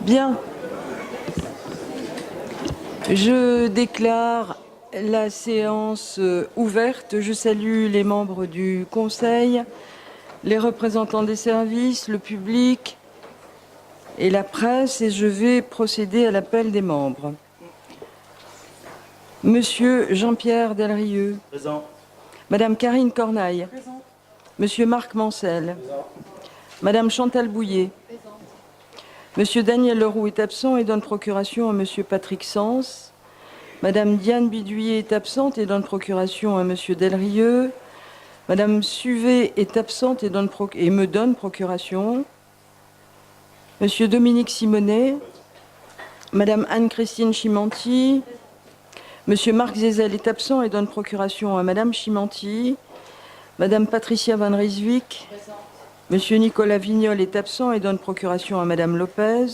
Bien. Je déclare la séance ouverte. Je salue les membres du Conseil, les représentants des services, le public et la presse, et je vais procéder à l'appel des membres. Monsieur Jean-Pierre Delrieux. Présent. Madame Karine Cornaille. Présent. Monsieur Marc Mancel. Présent. Madame Chantal Bouillet. Présent. Monsieur Daniel Leroux est absent et donne procuration à Monsieur Patrick Sens. Madame Diane Biduyer est absente et donne procuration à Monsieur Delrieux. Madame Suvet est absente et me donne procuration. Monsieur Dominique Simonet. Madame Anne-Christine Chimanti. Monsieur Marc Zézel est absent et donne procuration à Madame Chimanti. Madame Patricia Van Rijswijk. Monsieur Nicolas Vignol est absent et donne procuration à Madame Lopez.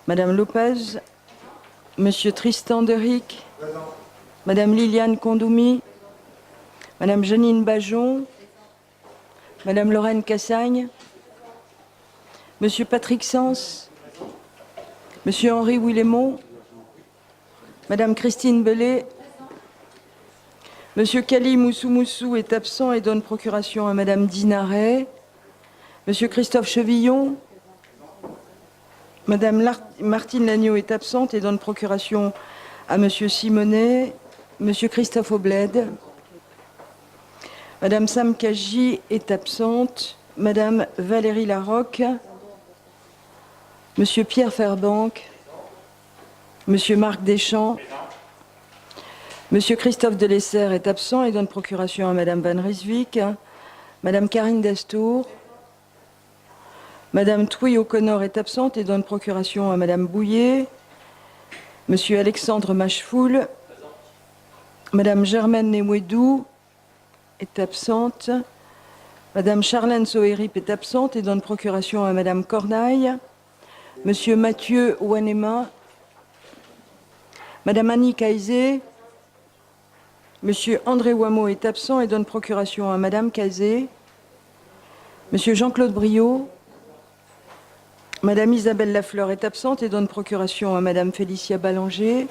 Madame Lopez. Monsieur Tristan Deric. Madame Liliane Condoumi. Madame Janine Bajon. Madame Lorraine Cassagne. Monsieur Patrick Sens. Monsieur Henri Willemot. Madame Christine Bellet. Monsieur Kali Moussou est absent et donne procuration à Madame Dinaret. Monsieur Christophe Chevillon. Madame Martine Lagneau est absente et donne procuration à Monsieur Simonet. Monsieur Christophe Obled. Madame Sam Kaji est absente. Madame Valérie Larocque. Monsieur Pierre Fairbank. Monsieur Marc Deschamps. Monsieur Christophe Delessert est absent et donne procuration à Madame Van Rijswijk. Madame Karine Destour. Madame Touy O'Connor est absente et donne procuration à Madame Bouillet. Monsieur Alexandre Machefoul. Madame Germaine Nemouedou est absente. Madame Charlène Sohérip est absente et donne procuration à Madame Cornaille. Monsieur Mathieu Ouanema. Madame Annie Kaizé. Monsieur André Wameau est absent et donne procuration à Madame Kaizé. Monsieur Jean-Claude Briot. Madame Isabelle Lafleur est absente et donne procuration à Madame Félicia Ballanger.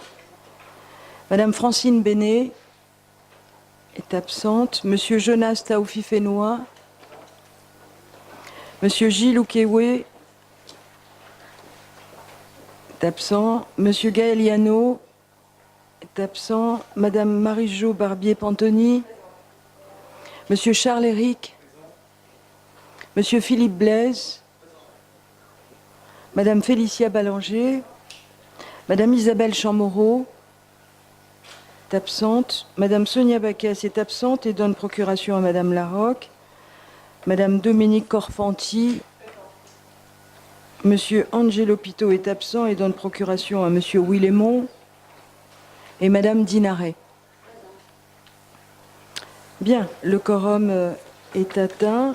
Madame Francine Bénet est absente. Monsieur Jonas Taoufi-Fénois. Monsieur Gilles Oukewé est absent. Monsieur Gaël Yano est absent. Madame Marie-Jo Barbier-Pantoni. Monsieur Charles Éric. Monsieur Philippe Blaise. Madame Félicia Ballanger. Madame Isabelle Chamorro est absente. Madame Sonia Baquès est absente et donne procuration à Madame Larocque. Madame Dominique Corfanti. Monsieur Angelo Pito est absent et donne procuration à Monsieur Willemot. Et Madame Dinaret. Bien, le quorum est atteint.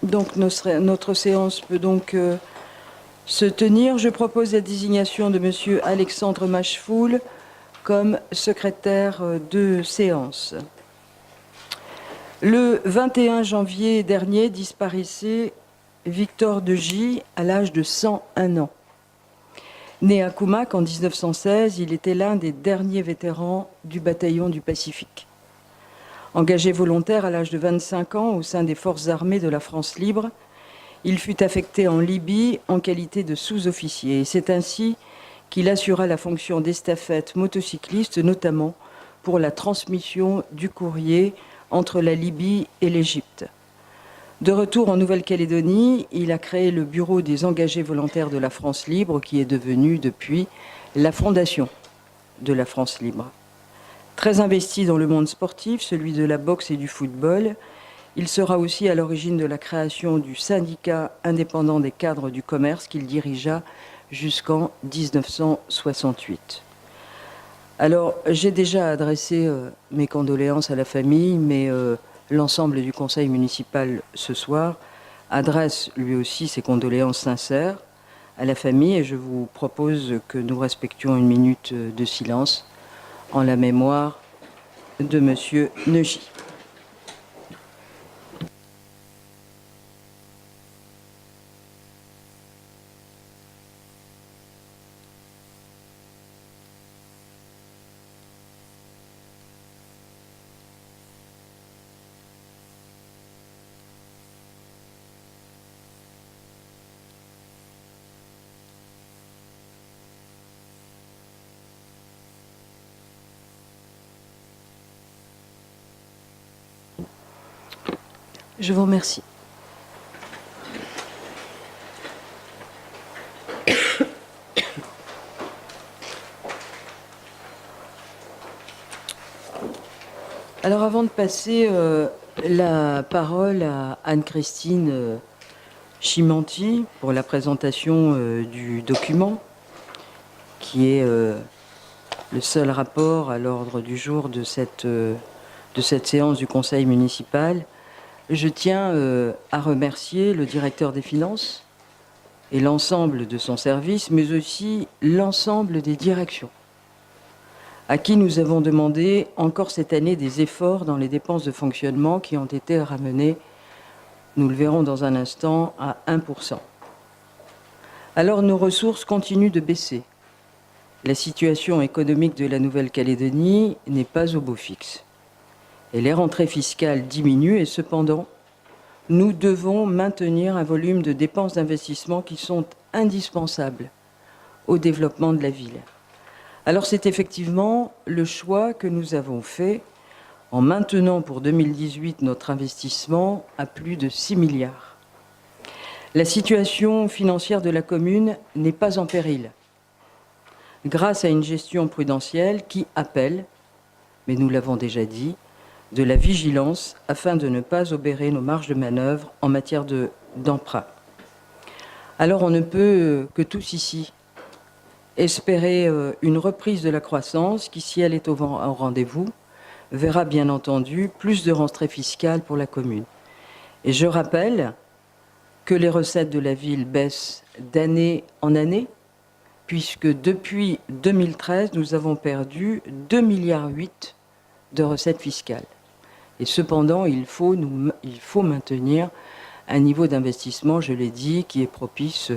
Donc notre séance peut donc se tenir. Je propose la désignation de Monsieur Alexandre Machefoul comme secrétaire de séance. Le 21 janvier dernier disparaissait Victor de Gy à l'âge de 101 ans. Né à Koumak en 1916, il était l'un des derniers vétérans du bataillon du Pacifique. Engagé volontaire à l'âge de 25 ans au sein des forces armées de la France libre, il fut affecté en Libye en qualité de sous-officier. C'est ainsi qu'il assura la fonction d'estafette motocycliste, notamment pour la transmission du courrier entre la Libye et l'Égypte. De retour en Nouvelle-Calédonie, il a créé le Bureau des engagés volontaires de la France libre, qui est devenu depuis la fondation de la France libre. Très investi dans le monde sportif, celui de la boxe et du football, il sera aussi à l'origine de la création du syndicat indépendant des cadres du commerce qu'il dirigea jusqu'en 1968. Alors, j'ai déjà adressé mes condoléances à la famille, mais l'ensemble du conseil municipal ce soir adresse lui aussi ses condoléances sincères à la famille et je vous propose que nous respections une minute de silence en la mémoire de Monsieur Neugy. Je vous remercie. Alors avant de passer la parole à Anne-Christine Chimanti pour la présentation du document, qui est le seul rapport à l'ordre du jour de cette séance du Conseil municipal, je tiens à remercier le directeur des finances et l'ensemble de son service, mais aussi l'ensemble des directions, à qui nous avons demandé encore cette année des efforts dans les dépenses de fonctionnement qui ont été ramenés, nous le verrons dans un instant, à 1%. Alors nos ressources continuent de baisser. La situation économique de la Nouvelle-Calédonie n'est pas au beau fixe. Et les rentrées fiscales diminuent et cependant, nous devons maintenir un volume de dépenses d'investissement qui sont indispensables au développement de la ville. Alors c'est effectivement le choix que nous avons fait en maintenant pour 2018 notre investissement à plus de 6 milliards. La situation financière de la commune n'est pas en péril, grâce à une gestion prudentielle qui appelle, mais nous l'avons déjà dit, de la vigilance afin de ne pas obérer nos marges de manœuvre en matière d'emprunt. Alors on ne peut que tous ici espérer une reprise de la croissance qui, si elle est au rendez-vous, verra bien entendu plus de rentrées fiscales pour la commune. Et je rappelle que les recettes de la ville baissent d'année en année, puisque depuis 2013, nous avons perdu 2,8 milliards de recettes fiscales. Et cependant, il faut maintenir un niveau d'investissement, je l'ai dit, qui est propice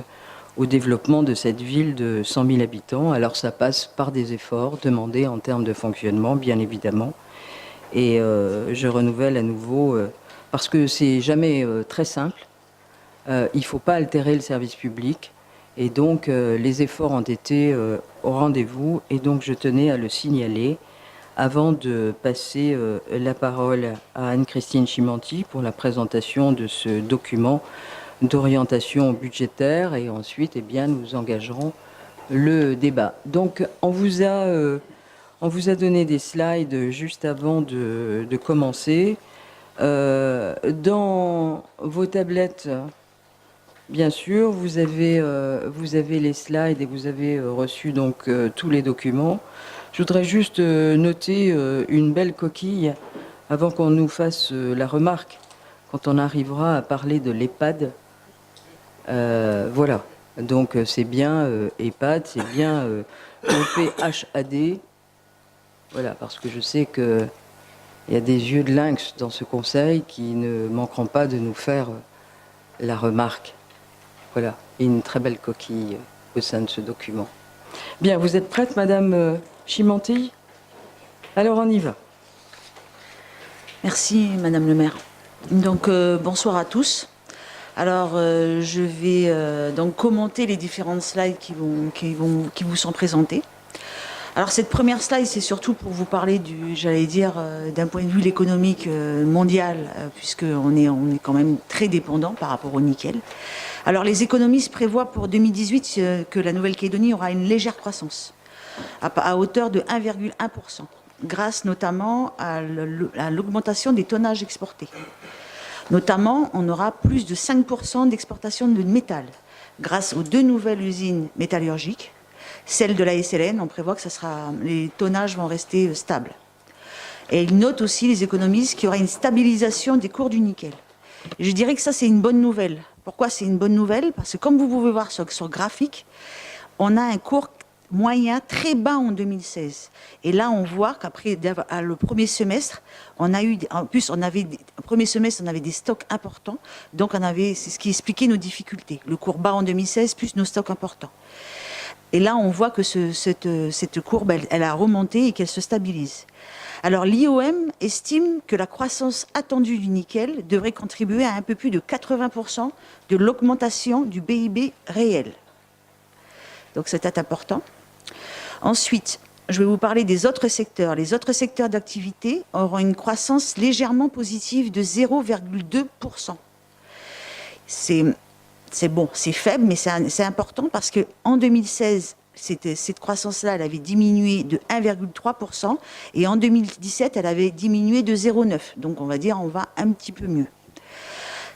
au développement de cette ville de 100 000 habitants. Alors ça passe par des efforts demandés en termes de fonctionnement, bien évidemment. Et je renouvelle à nouveau, parce que c'est jamais très simple, il ne faut pas altérer le service public. Et donc les efforts ont été au rendez-vous. Et donc je tenais à le signaler avant de passer la parole à Anne-Christine Chimanti pour la présentation de ce document d'orientation budgétaire, et ensuite, eh bien, nous engagerons le débat. Donc, on vous a donné des slides juste avant de commencer. Dans vos tablettes, bien sûr, vous avez les slides et vous avez reçu donc tous les documents. Je voudrais juste noter une belle coquille avant qu'on nous fasse la remarque quand on arrivera à parler de l'EHPAD. Voilà, donc c'est bien EHPAD, c'est bien OPHAD. Voilà, parce que je sais qu'il y a des yeux de lynx dans ce conseil qui ne manqueront pas de nous faire la remarque. Voilà, et une très belle coquille au sein de ce document. Bien, vous êtes prête, Madame Chimanti? Alors on y va. Merci, Madame le maire. Donc, bonsoir à tous. Alors, je vais donc commenter les différentes slides qui vous sont présentées. Alors, cette première slide, c'est surtout pour vous parler d'un point de vue économique mondial, puisqu'on est quand même très dépendant par rapport au nickel. Alors, les économistes prévoient pour 2018 que la Nouvelle-Calédonie aura une légère croissance, à hauteur de 1,1%, grâce notamment à l'augmentation des tonnages exportés. Notamment, on aura plus de 5% d'exportation de métal grâce aux 2 nouvelles usines métallurgiques. Celle de la SLN, on prévoit que les tonnages vont rester stables. Et ils notent aussi, les économistes, qu'il y aura une stabilisation des cours du nickel. Et je dirais que ça, c'est une bonne nouvelle. Pourquoi c'est une bonne nouvelle? Parce que comme vous pouvez voir sur le graphique, on a un cours moyen très bas en 2016. Et là, on voit qu'après le premier semestre, premier semestre, on avait des stocks importants. Donc, c'est ce qui expliquait nos difficultés. Le cours bas en 2016, plus nos stocks importants. Et là, on voit que cette courbe, elle a remonté et qu'elle se stabilise. Alors, l'IOM estime que la croissance attendue du nickel devrait contribuer à un peu plus de 80% de l'augmentation du PIB réel. Donc, c'est important. Ensuite, je vais vous parler des autres secteurs. Les autres secteurs d'activité auront une croissance légèrement positive de 0,2%. C'est bon, c'est faible, mais c'est important parce qu'en 2016, cette croissance-là, elle avait diminué de 1,3% et en 2017, elle avait diminué de 0,9%. Donc, on va dire, on va un petit peu mieux.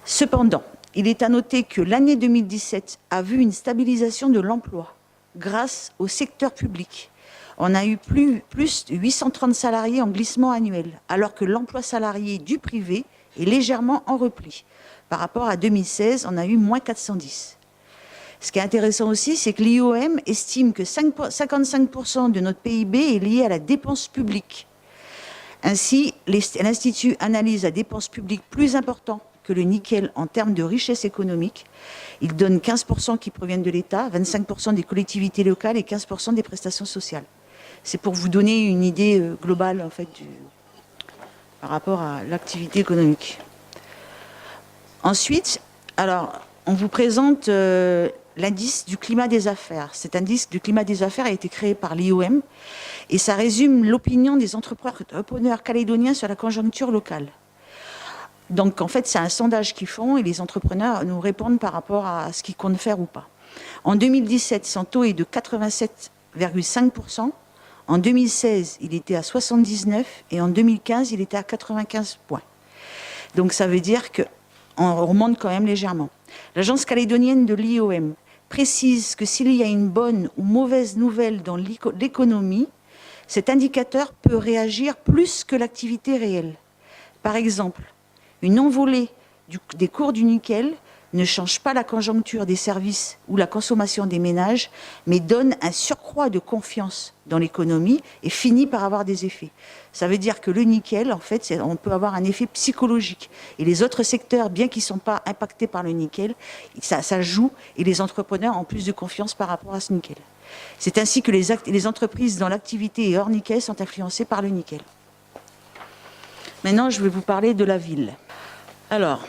Cependant, il est à noter que l'année 2017 a vu une stabilisation de l'emploi grâce au secteur public. On a eu plus de 830 salariés en glissement annuel, alors que l'emploi salarié du privé est légèrement en repli. Par rapport à 2016, on a eu moins 410. Ce qui est intéressant aussi, c'est que l'IOM estime que 55% de notre PIB est lié à la dépense publique. Ainsi, l'Institut analyse la dépense publique plus importante que le nickel en termes de richesse économique. Il donne 15% qui proviennent de l'État, 25% des collectivités locales et 15% des prestations sociales. C'est pour vous donner une idée globale en fait, par rapport à l'activité économique. Ensuite, alors, on vous présente l'indice du climat des affaires. Cet indice du climat des affaires a été créé par l'IOM et ça résume l'opinion des entrepreneurs calédoniens sur la conjoncture locale. Donc, en fait, c'est un sondage qu'ils font et les entrepreneurs nous répondent par rapport à ce qu'ils comptent faire ou pas. En 2017, son taux est de 87,5%. En 2016, il était à 79 et en 2015, il était à 95 points. Donc, ça veut dire qu'on remonte quand même légèrement. L'agence calédonienne de l'IOM précise que s'il y a une bonne ou mauvaise nouvelle dans l'économie, cet indicateur peut réagir plus que l'activité réelle. Par exemple, une envolée des cours du nickel ne change pas la conjoncture des services ou la consommation des ménages, mais donne un surcroît de confiance dans l'économie et finit par avoir des effets. Ça veut dire que le nickel, en fait, on peut avoir un effet psychologique. Et les autres secteurs, bien qu'ils ne sont pas impactés par le nickel, ça joue et les entrepreneurs ont plus de confiance par rapport à ce nickel. C'est ainsi que les entreprises dans l'activité et hors nickel sont influencées par le nickel. Maintenant, je vais vous parler de la ville. Alors,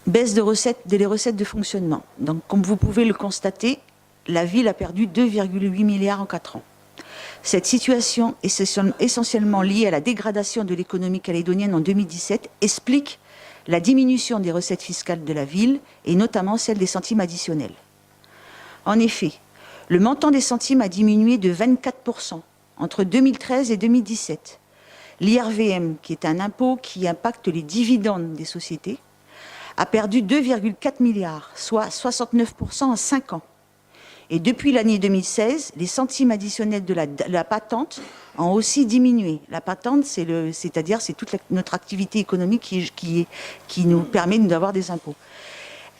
baisse des recettes de fonctionnement. Donc, comme vous pouvez le constater, la ville a perdu 2,8 milliards en 4 ans. Cette situation, essentiellement liée à la dégradation de l'économie calédonienne en 2017, explique la diminution des recettes fiscales de la ville, et notamment celle des centimes additionnels. En effet, le montant des centimes a diminué de 24% entre 2013 et 2017. L'IRVM, qui est un impôt qui impacte les dividendes des sociétés, a perdu 2,4 milliards, soit 69% en 5 ans. Et depuis l'année 2016, les centimes additionnels de la patente ont aussi diminué. La patente, c'est-à-dire c'est toute notre activité économique qui nous permet d'avoir des impôts.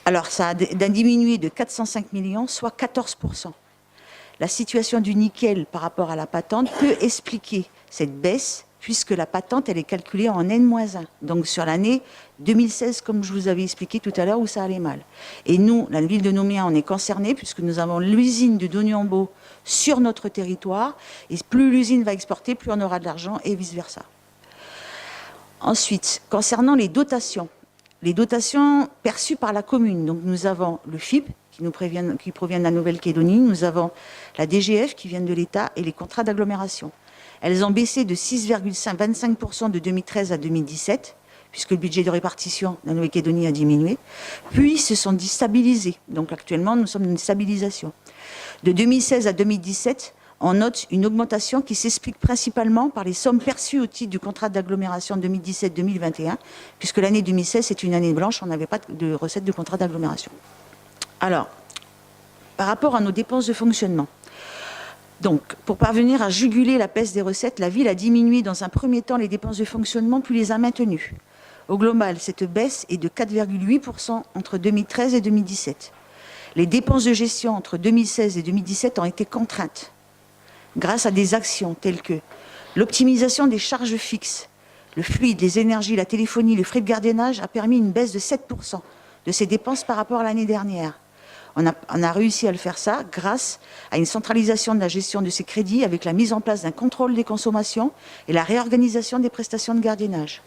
Alors, ça a diminué de 405 millions, soit 14%. La situation du nickel par rapport à la patente peut expliquer cette baisse, puisque la patente, elle est calculée en N-1. Donc, sur l'année 2016, comme je vous avais expliqué tout à l'heure, où ça allait mal. Et nous, la ville de Nouméa, on est concernés, puisque nous avons l'usine de Doniambo sur notre territoire. Et plus l'usine va exporter, plus on aura de l'argent, et vice-versa. Ensuite, concernant les dotations perçues par la commune. Donc, nous avons le FIB, qui provient de la Nouvelle-Calédonie. Nous avons la DGF, qui vient de l'État, et les contrats d'agglomération. Elles ont baissé de 6,25% de 2013 à 2017, puisque le budget de répartition de la Nouvelle-Calédonie a diminué, puis se sont stabilisés. Donc actuellement, nous sommes dans une stabilisation. De 2016 à 2017, on note une augmentation qui s'explique principalement par les sommes perçues au titre du contrat d'agglomération 2017-2021, puisque l'année 2016, c'est une année blanche, on n'avait pas de recettes de contrat d'agglomération. Alors, par rapport à nos dépenses de fonctionnement, donc, pour parvenir à juguler la baisse des recettes, la ville a diminué dans un premier temps les dépenses de fonctionnement, puis les a maintenues. Au global, cette baisse est de 4,8% entre 2013 et 2017. Les dépenses de gestion entre 2016 et 2017 ont été contraintes grâce à des actions telles que l'optimisation des charges fixes, le fluide, les énergies, la téléphonie, les frais de gardiennage a permis une baisse de 7% de ces dépenses par rapport à l'année dernière. On a réussi à le faire ça grâce à une centralisation de la gestion de ces crédits avec la mise en place d'un contrôle des consommations et la réorganisation des prestations de gardiennage.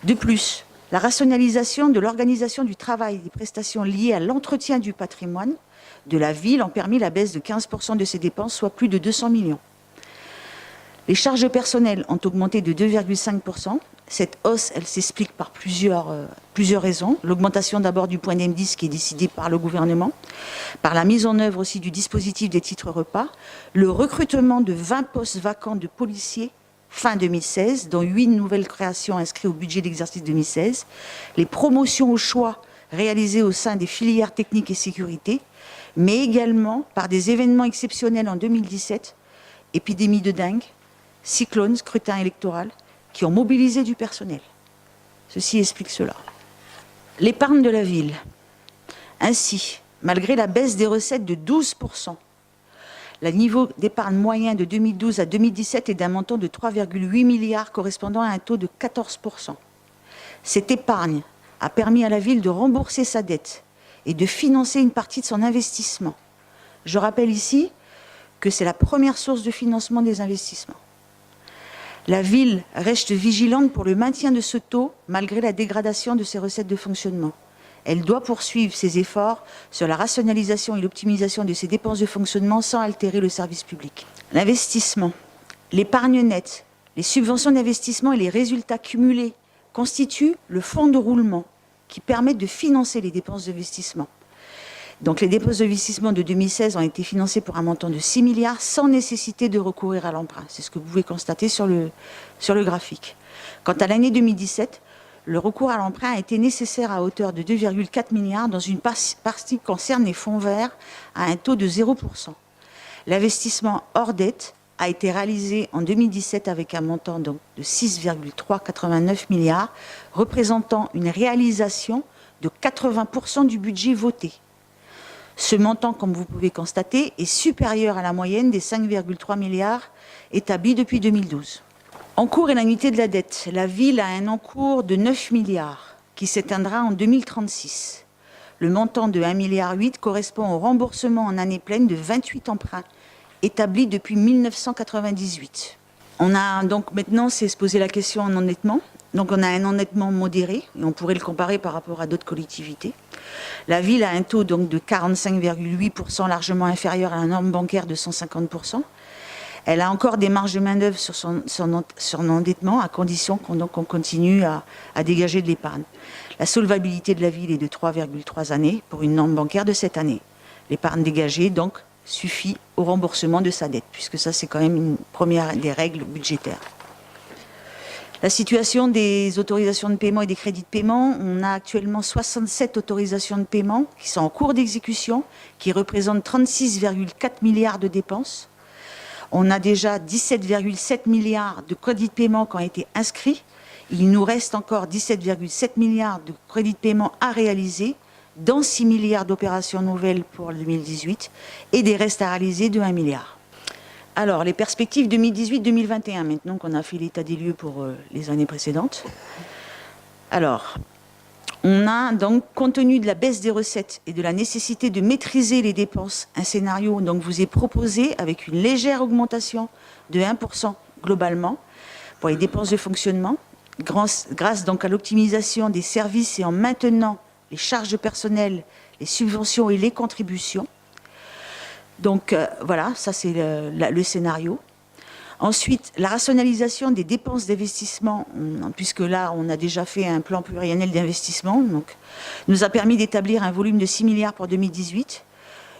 De plus, la rationalisation de l'organisation du travail des prestations liées à l'entretien du patrimoine de la ville ont permis la baisse de 15% de ces dépenses, soit plus de 200 millions. Les charges personnelles ont augmenté de 2,5%. Cette hausse, elle s'explique par plusieurs raisons. L'augmentation d'abord du point d'indice qui est décidé par le gouvernement, par la mise en œuvre aussi du dispositif des titres repas, le recrutement de 20 postes vacants de policiers fin 2016, dont 8 nouvelles créations inscrites au budget d'exercice 2016, les promotions au choix réalisées au sein des filières techniques et sécurité, mais également par des événements exceptionnels en 2017, épidémie de dengue, cyclone, scrutin électoral, qui ont mobilisé du personnel. Ceci explique cela. L'épargne de la ville. Ainsi, malgré la baisse des recettes de 12%, le niveau d'épargne moyen de 2012 à 2017 est d'un montant de 3,8 milliards correspondant à un taux de 14%. Cette épargne a permis à la ville de rembourser sa dette et de financer une partie de son investissement. Je rappelle ici que c'est la première source de financement des investissements. La ville reste vigilante pour le maintien de ce taux malgré la dégradation de ses recettes de fonctionnement. Elle doit poursuivre ses efforts sur la rationalisation et l'optimisation de ses dépenses de fonctionnement sans altérer le service public. L'investissement, l'épargne nette, les subventions d'investissement et les résultats cumulés constituent le fonds de roulement qui permet de financer les dépenses d'investissement. Donc les dépenses d'investissement de 2016 ont été financées pour un montant de 6 milliards sans nécessité de recourir à l'emprunt. C'est ce que vous pouvez constater sur le graphique. Quant à l'année 2017, le recours à l'emprunt a été nécessaire à hauteur de 2,4 milliards dans une partie qui concerne les fonds verts à un taux de 0%. L'investissement hors dette a été réalisé en 2017 avec un montant donc de 6,389 milliards, représentant une réalisation de 80% du budget voté. Ce montant, comme vous pouvez constater, est supérieur à la moyenne des 5,3 milliards établis depuis 2012. Encours et l'annuité de la dette. La ville a un encours de 9 milliards qui s'éteindra en 2036. Le montant de 1,8 milliard correspond au remboursement en année pleine de 28 emprunts établis depuis 1998. On a donc maintenant, c'est se poser la question en endettement. Donc on a un endettement modéré, et on pourrait le comparer par rapport à d'autres collectivités. La ville a un taux donc de 45,8%, largement inférieur à la norme bancaire de 150%. Elle a encore des marges de main-d'œuvre sur son endettement, à condition qu'on continue à dégager de l'épargne. La solvabilité de la ville est de 3,3 années pour une norme bancaire de 7 années. L'épargne dégagée, donc, suffit au remboursement de sa dette, puisque ça, c'est quand même une première des règles budgétaires. La situation des autorisations de paiement et des crédits de paiement, on a actuellement 67 autorisations de paiement qui sont en cours d'exécution, qui représentent 36,4 milliards de dépenses. On a déjà 17,7 milliards de crédits de paiement qui ont été inscrits. Il nous reste encore 17,7 milliards de crédits de paiement à réaliser, dont 6 milliards d'opérations nouvelles pour 2018 et des restes à réaliser de 1 milliard. Alors, les perspectives 2018-2021, maintenant qu'on a fait l'état des lieux pour les années précédentes. Alors, on a donc, compte tenu de la baisse des recettes et de la nécessité de maîtriser les dépenses, un scénario donc vous est proposé avec une légère augmentation de 1% globalement pour les dépenses de fonctionnement, grâce donc à l'optimisation des services et en maintenant les charges de personnel, les subventions et les contributions. Donc voilà, ça c'est le scénario. Ensuite, la rationalisation des dépenses d'investissement, puisque là on a déjà fait un plan pluriannuel d'investissement, donc nous a permis d'établir un volume de 6 milliards pour 2018.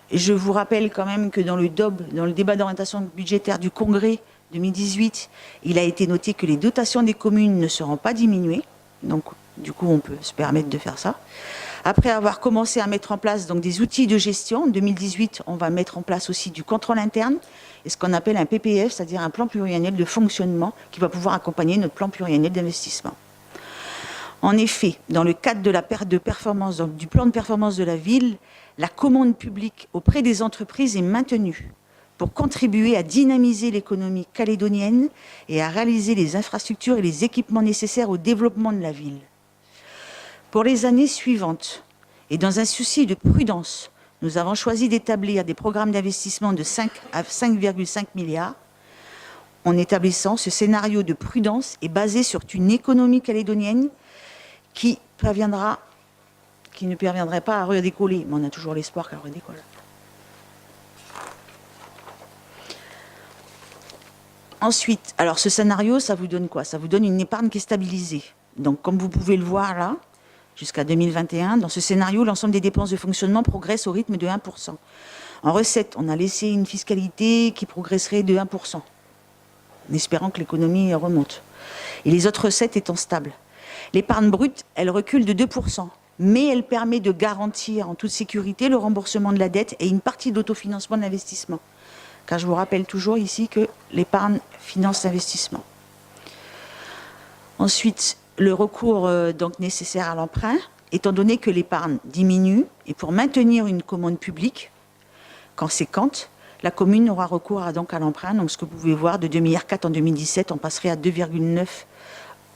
Et je vous rappelle quand même que dans le DOB, dans le débat d'orientation budgétaire du Congrès 2018, il a été noté que les dotations des communes ne seront pas diminuées. Donc du coup on peut se permettre de faire ça. Après avoir commencé à mettre en place donc, des outils de gestion, en 2018, on va mettre en place aussi du contrôle interne et ce qu'on appelle un PPF, c'est-à-dire un plan pluriannuel de fonctionnement qui va pouvoir accompagner notre plan pluriannuel d'investissement. En effet, dans le cadre de la perte de performance, donc, du plan de performance de la ville, la commande publique auprès des entreprises est maintenue pour contribuer à dynamiser l'économie calédonienne et à réaliser les infrastructures et les équipements nécessaires au développement de la ville. Pour les années suivantes, et dans un souci de prudence, nous avons choisi d'établir des programmes d'investissement de 5 à 5,5 milliards. En établissant ce scénario de prudence est basé sur une économie calédonienne qui ne parviendrait pas à redécoller. Mais on a toujours l'espoir qu'elle redécolle. Ensuite, alors ce scénario, ça vous donne quoi? Ça vous donne une épargne qui est stabilisée. Donc, comme vous pouvez le voir là, jusqu'à 2021, dans ce scénario, l'ensemble des dépenses de fonctionnement progresse au rythme de 1%. En recette, on a laissé une fiscalité qui progresserait de 1%, en espérant que l'économie remonte. Et les autres recettes étant stables. L'épargne brute, elle recule de 2%, mais elle permet de garantir en toute sécurité le remboursement de la dette et une partie d'autofinancement de l'investissement. Car je vous rappelle toujours ici que l'épargne finance l'investissement. Ensuite, le recours donc nécessaire à l'emprunt, étant donné que l'épargne diminue, et pour maintenir une commande publique conséquente, la commune aura recours à l'emprunt. Donc ce que vous pouvez voir, de 2,4 milliards en 2017, on passerait à 2,9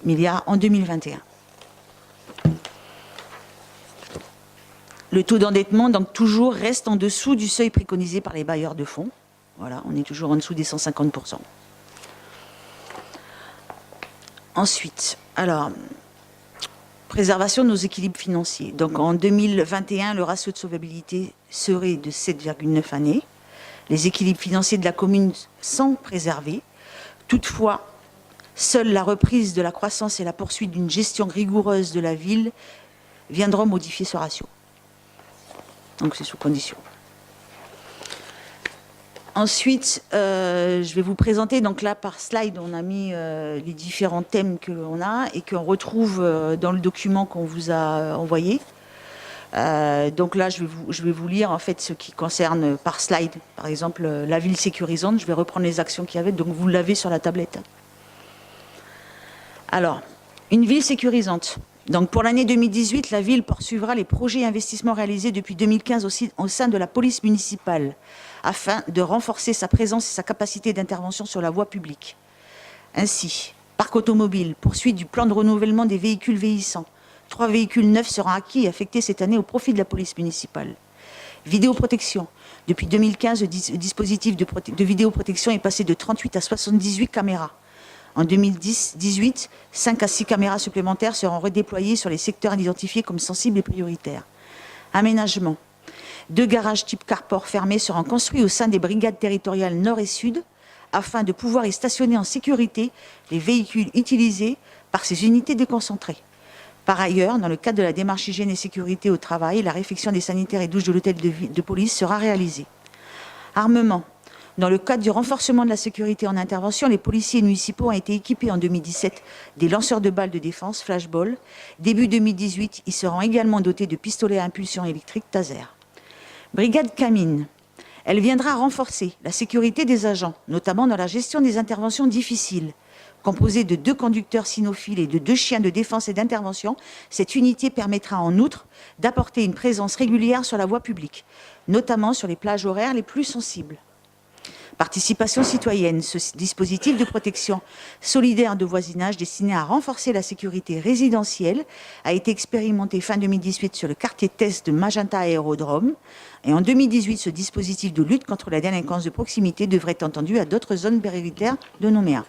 milliards en 2021. Le taux d'endettement, donc, toujours reste en dessous du seuil préconisé par les bailleurs de fonds. Voilà, on est toujours en dessous des 150%. Ensuite, alors, préservation de nos équilibres financiers. Donc en 2021, le ratio de solvabilité serait de 7,9 années. Les équilibres financiers de la commune sont préservés. Toutefois, seule la reprise de la croissance et la poursuite d'une gestion rigoureuse de la ville viendront modifier ce ratio. Donc c'est sous condition. Ensuite, je vais vous présenter, donc là par slide, on a mis les différents thèmes que l'on a et qu'on retrouve dans le document qu'on vous a envoyé. Donc là, je vais vous lire en fait ce qui concerne par slide, par exemple la ville sécurisante. Je vais reprendre les actions qu'il y avait, donc vous l'avez sur la tablette. Alors, une ville sécurisante. Donc pour l'année 2018, la ville poursuivra les projets et investissements réalisés depuis 2015 aussi au sein de la police municipale, afin de renforcer sa présence et sa capacité d'intervention sur la voie publique. Ainsi, parc automobile, poursuite du plan de renouvellement des véhicules vieillissants. 3 véhicules neufs seront acquis et affectés cette année au profit de la police municipale. Vidéoprotection. Depuis 2015, le dispositif de vidéoprotection est passé de 38 à 78 caméras. En 2018, 5 à 6 caméras supplémentaires seront redéployées sur les secteurs identifiés comme sensibles et prioritaires. Aménagement. 2 garages type carport fermés seront construits au sein des brigades territoriales nord et sud afin de pouvoir y stationner en sécurité les véhicules utilisés par ces unités déconcentrées. Par ailleurs, dans le cadre de la démarche hygiène et sécurité au travail, la réfection des sanitaires et douches de l'hôtel de police sera réalisée. Armement. Dans le cadre du renforcement de la sécurité en intervention, les policiers municipaux ont été équipés en 2017 des lanceurs de balles de défense, flashball. Début 2018, ils seront également dotés de pistolets à impulsion électrique taser. Brigade Camine. Elle viendra renforcer la sécurité des agents, notamment dans la gestion des interventions difficiles. Composée de 2 conducteurs cynophiles et de 2 chiens de défense et d'intervention, cette unité permettra en outre d'apporter une présence régulière sur la voie publique, notamment sur les plages horaires les plus sensibles. Participation citoyenne, ce dispositif de protection solidaire de voisinage destiné à renforcer la sécurité résidentielle a été expérimenté fin 2018 sur le quartier test de Magenta Aérodrome. Et en 2018, ce dispositif de lutte contre la délinquance de proximité devrait être étendu à d'autres zones prioritaires de Nouméa.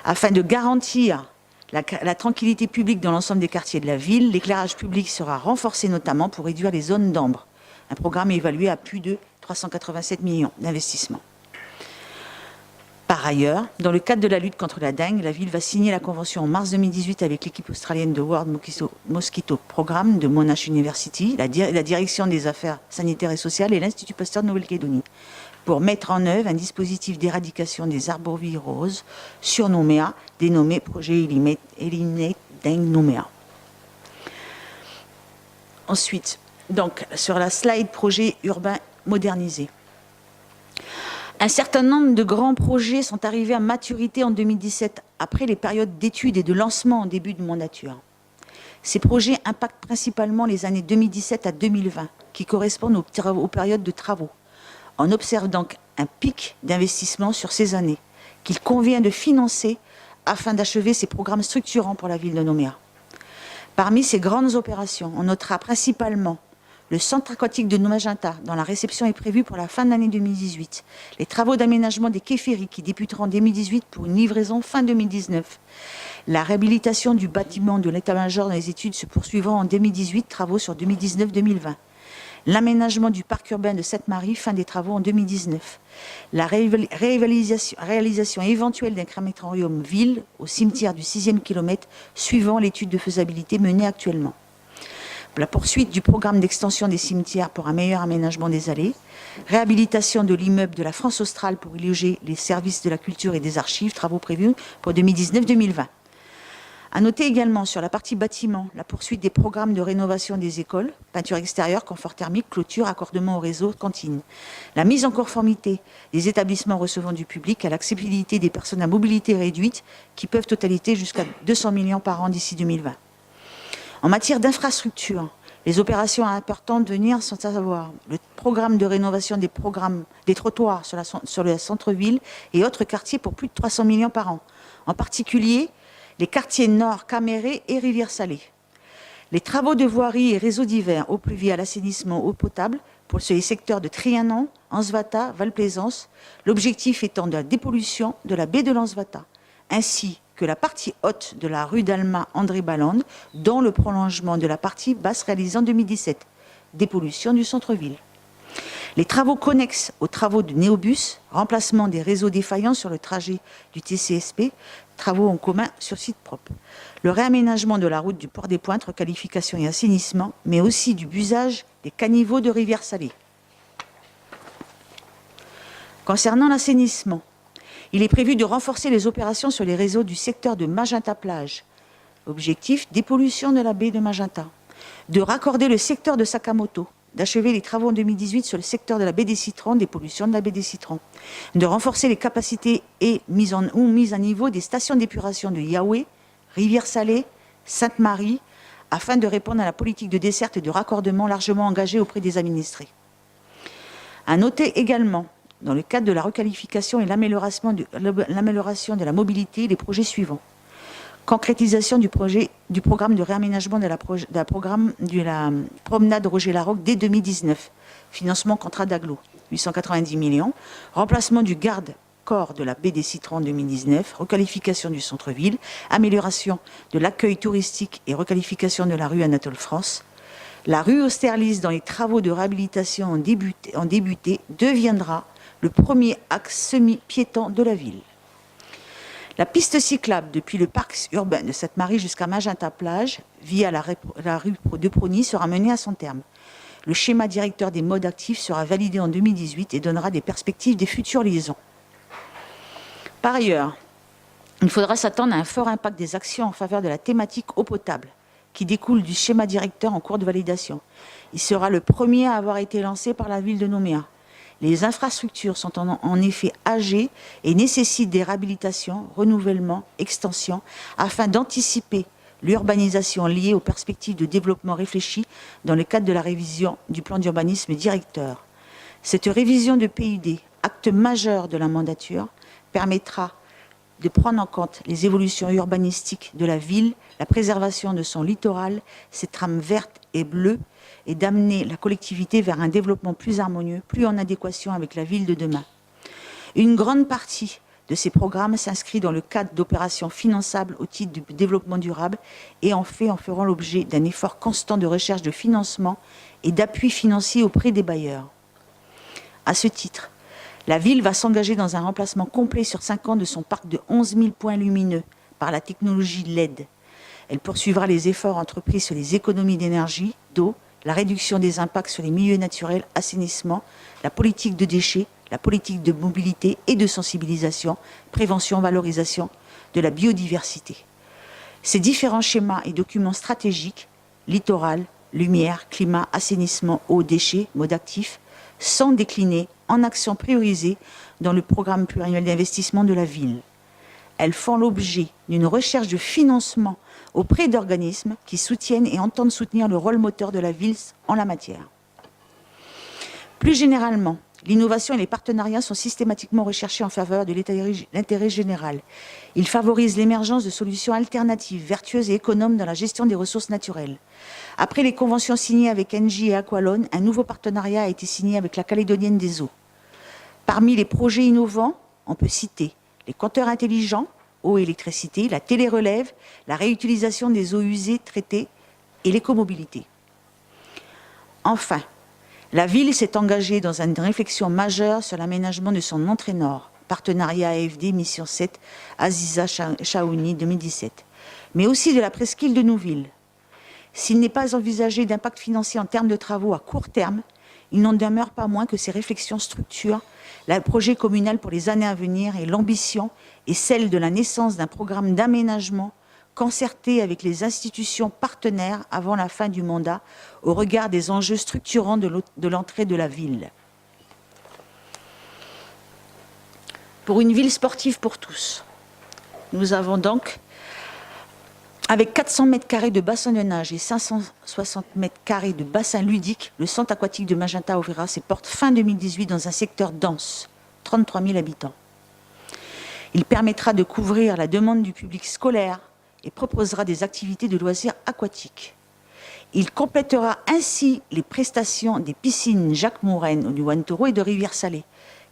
Afin de garantir la tranquillité publique dans l'ensemble des quartiers de la ville, l'éclairage public sera renforcé notamment pour réduire les zones d'ombre. Un programme évalué à plus de 387 millions d'investissements. Par ailleurs, dans le cadre de la lutte contre la dengue, la ville va signer la convention en mars 2018 avec l'équipe australienne de World Mosquito Programme de Monash University, la direction des affaires sanitaires et sociales et l'Institut Pasteur de Nouvelle-Calédonie, pour mettre en œuvre un dispositif d'éradication des arboviroses sur Nouméa, dénommé Projet Eliminate Dengue Nouméa. Ensuite, donc, sur la slide projet urbain modernisé. Un certain nombre de grands projets sont arrivés à maturité en 2017, après les périodes d'études et de lancement en début de mandature. Ces projets impactent principalement les années 2017 à 2020, qui correspondent aux périodes de travaux. On observe donc un pic d'investissement sur ces années, qu'il convient de financer afin d'achever ces programmes structurants pour la ville de Nouméa. Parmi ces grandes opérations, on notera principalement le centre aquatique de Magenta, dont la réception est prévue pour la fin de l'année 2018. Les travaux d'aménagement des quais ferries qui débuteront en 2018 pour une livraison fin 2019. La réhabilitation du bâtiment de l'état-major dans les études se poursuivront en 2018, travaux sur 2019-2020. L'aménagement du parc urbain de Sainte-Marie, fin des travaux en 2019. La réalisation éventuelle d'un crématorium ville au cimetière du 6e kilomètre, suivant l'étude de faisabilité menée actuellement. La poursuite du programme d'extension des cimetières pour un meilleur aménagement des allées. Réhabilitation de l'immeuble de la France australe pour y loger les services de la culture et des archives, travaux prévus pour 2019-2020. À noter également sur la partie bâtiment, la poursuite des programmes de rénovation des écoles, peinture extérieure, confort thermique, clôture, accordement au réseau, cantine. La mise en conformité des établissements recevant du public à l'accessibilité des personnes à mobilité réduite qui peuvent totaliser jusqu'à 200 millions par an d'ici 2020. En matière d'infrastructure, les opérations importantes de venir sont à savoir le programme de rénovation des trottoirs sur le centre-ville et autres quartiers pour plus de 300 millions par an. En particulier, les quartiers Nord, Caméré et Rivière-Salée. Les travaux de voirie et réseaux divers, eau pluviale, assainissement, eau potable, pour les secteurs de Trianon, Anzevata, Val-Plaisance, l'objectif étant de la dépollution de la baie de l'Anzevata, ainsi que la partie haute de la rue d'Alma André Balande, dont le prolongement de la partie basse réalisée en 2017, dépollution du centre-ville. Les travaux connexes aux travaux de Néobus, remplacement des réseaux défaillants sur le trajet du TCSP, travaux en commun sur site propre. Le réaménagement de la route du Port des Pointes, requalification et assainissement, mais aussi du busage des caniveaux de Rivière-Salée. Concernant l'assainissement, il est prévu de renforcer les opérations sur les réseaux du secteur de Magenta-Plage. Objectif, dépollution de la baie de Magenta. De raccorder le secteur de Sakamoto. D'achever les travaux en 2018 sur le secteur de la baie des Citrons, des pollutions de la baie des Citrons, de renforcer les capacités et mise à niveau des stations d'épuration de Yahweh, Rivière-Salée, Sainte-Marie, afin de répondre à la politique de desserte et de raccordement largement engagée auprès des administrés. À noter également, dans le cadre de la requalification et l'amélioration de la mobilité, les projets suivants. Concrétisation du programme de réaménagement de la promenade Roger Larocque dès 2019. Financement contrat d'agglo, 890 millions. Remplacement du garde-corps de la baie des Citrons en 2019. Requalification du centre-ville. Amélioration de l'accueil touristique et requalification de la rue Anatole France. La rue Austerlitz, dans les travaux de réhabilitation ont débuté, deviendra le premier axe semi-piéton de la ville. La piste cyclable depuis le parc urbain de Sainte-Marie jusqu'à Magenta-Plage, via la rue de Prony, sera menée à son terme. Le schéma directeur des modes actifs sera validé en 2018 et donnera des perspectives des futures liaisons. Par ailleurs, il faudra s'attendre à un fort impact des actions en faveur de la thématique eau potable, qui découle du schéma directeur en cours de validation. Il sera le premier à avoir été lancé par la ville de Nouméa. Les infrastructures sont en effet âgées et nécessitent des réhabilitations, renouvellements, extensions, afin d'anticiper l'urbanisation liée aux perspectives de développement réfléchies dans le cadre de la révision du plan d'urbanisme directeur. Cette révision de PUD, acte majeur de la mandature, permettra de prendre en compte les évolutions urbanistiques de la ville, la préservation de son littoral, ses trames vertes et bleues, et d'amener la collectivité vers un développement plus harmonieux, plus en adéquation avec la ville de demain. Une grande partie de ces programmes s'inscrit dans le cadre d'opérations finançables au titre du développement durable et en feront l'objet d'un effort constant de recherche de financement et d'appui financier auprès des bailleurs. À ce titre, la ville va s'engager dans un remplacement complet sur 5 ans de son parc de 11 000 points lumineux par la technologie LED. Elle poursuivra les efforts entrepris sur les économies d'énergie, d'eau, la réduction des impacts sur les milieux naturels, assainissement, la politique de déchets, la politique de mobilité et de sensibilisation, prévention, valorisation de la biodiversité. Ces différents schémas et documents stratégiques, littoral, lumière, climat, assainissement, eau, déchets, mode actif, sont déclinés en actions priorisées dans le programme pluriannuel d'investissement de la ville. Elles font l'objet d'une recherche de financement auprès d'organismes qui soutiennent et entendent soutenir le rôle moteur de la ville en la matière. Plus généralement, l'innovation et les partenariats sont systématiquement recherchés en faveur de l'intérêt général. Ils favorisent l'émergence de solutions alternatives, vertueuses et économes dans la gestion des ressources naturelles. Après les conventions signées avec Engie et Aqualone, un nouveau partenariat a été signé avec la Calédonienne des Eaux. Parmi les projets innovants, on peut citer les compteurs intelligents, eau et électricité, la télérelève, la réutilisation des eaux usées traitées et l'écomobilité. Enfin, La ville s'est engagée dans une réflexion majeure sur l'aménagement de son entrée nord, partenariat AFD Mission 7, Aziza Chaouni 2017, mais aussi de la presqu'île de Nouville. S'il n'est pas envisagé d'impact financier en termes de travaux à court terme, il n'en demeure pas moins que ces réflexions structurent le projet communal pour les années à venir et l'ambition est celle de la naissance d'un programme d'aménagement concerté avec les institutions partenaires avant la fin du mandat au regard des enjeux structurants de l'entrée de la ville. Pour une ville sportive pour tous, nous avons donc, avec 400 mètres carrés de bassin de nage et 560 mètres carrés de bassin ludique, le centre aquatique de Magenta ouvrira ses portes fin 2018 dans un secteur dense, 33 000 habitants. Il permettra de couvrir la demande du public scolaire et proposera des activités de loisirs aquatiques. Il complétera ainsi les prestations des piscines Jacques Mouraine du Wantoro et de Rivière-Salée,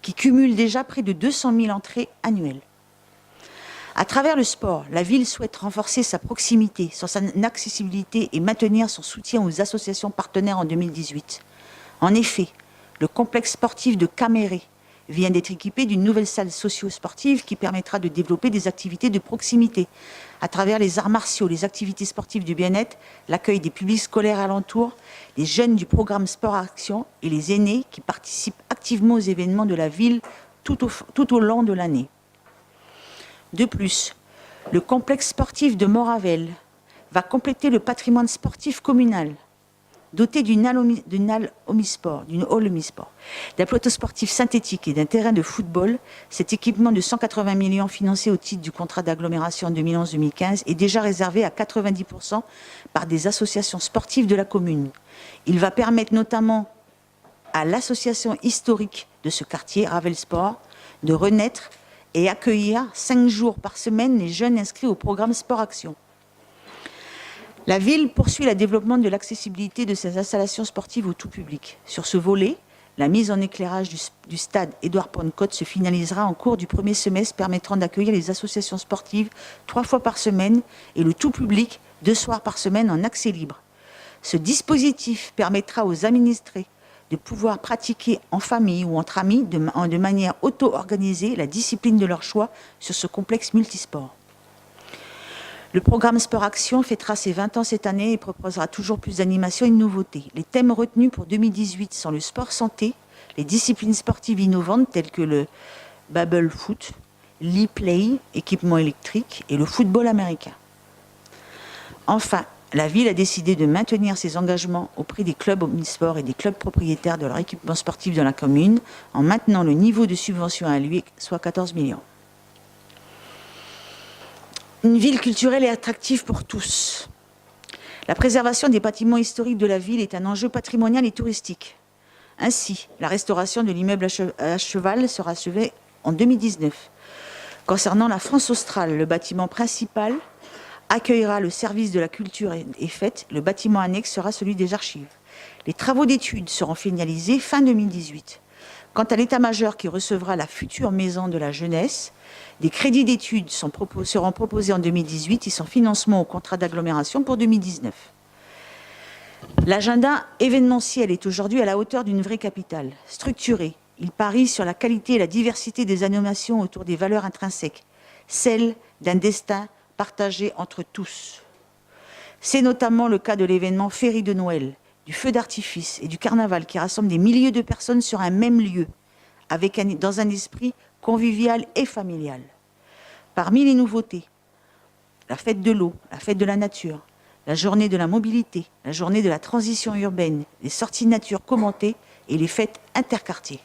qui cumulent déjà près de 200 000 entrées annuelles. À travers le sport, la ville souhaite renforcer sa proximité, son accessibilité et maintenir son soutien aux associations partenaires en 2018. En effet, le complexe sportif de Caméré vient d'être équipé d'une nouvelle salle socio-sportive qui permettra de développer des activités de proximité à travers les arts martiaux, les activités sportives du bien-être, l'accueil des publics scolaires alentours, les jeunes du programme Sport Action et les aînés qui participent activement aux événements de la ville tout au long de l'année. De plus, le complexe sportif de Moravel va compléter le patrimoine sportif communal, doté d'une halle omnisport, d'un plateau sportif synthétique et d'un terrain de football. Cet équipement de 180 millions financé au titre du contrat d'agglomération en 2011-2015 est déjà réservé à 90% par des associations sportives de la commune. Il va permettre notamment à l'association historique de ce quartier, Ravel Sport, de renaître et accueillir 5 jours par semaine les jeunes inscrits au programme Sport Action. La ville poursuit le développement de l'accessibilité de ses installations sportives au tout public. Sur ce volet, la mise en éclairage du stade Édouard Pentecôte se finalisera en cours du premier semestre, permettant d'accueillir les associations sportives 3 fois par semaine et le tout public 2 soirs par semaine en accès libre. Ce dispositif permettra aux administrés de pouvoir pratiquer en famille ou entre amis de manière auto-organisée la discipline de leur choix sur ce complexe multisport. Le programme Sport Action fêtera ses 20 ans cette année et proposera toujours plus d'animations et de nouveautés. Les thèmes retenus pour 2018 sont le sport santé, les disciplines sportives innovantes telles que le bubble foot, l'e-play, équipement électrique et le football américain. Enfin, la ville a décidé de maintenir ses engagements auprès des clubs omnisports et des clubs propriétaires de leur équipement sportif dans la commune en maintenant le niveau de subvention à lui, soit 14 millions. Une ville culturelle et attractive pour tous. La préservation des bâtiments historiques de la ville est un enjeu patrimonial et touristique. Ainsi, la restauration de l'immeuble à cheval sera achevée en 2019. Concernant la France australe, le bâtiment principal accueillera le service de la culture et fêtes. Le bâtiment annexe sera celui des archives. Les travaux d'études seront finalisés fin 2018. Quant à l'état-major qui recevra la future maison de la jeunesse, des crédits d'études seront proposés en 2018 et son financement au contrat d'agglomération pour 2019. L'agenda événementiel est aujourd'hui à la hauteur d'une vraie capitale. Structuré, il parie sur la qualité et la diversité des animations autour des valeurs intrinsèques, celles d'un destin partagé entre tous. C'est notamment le cas de l'événement Féerie de Noël, du feu d'artifice et du carnaval qui rassemble des milliers de personnes sur un même lieu, dans un esprit convivial et familial. Parmi les nouveautés, la fête de l'eau, la fête de la nature, la journée de la mobilité, la journée de la transition urbaine, les sorties nature commentées et les fêtes interquartiers.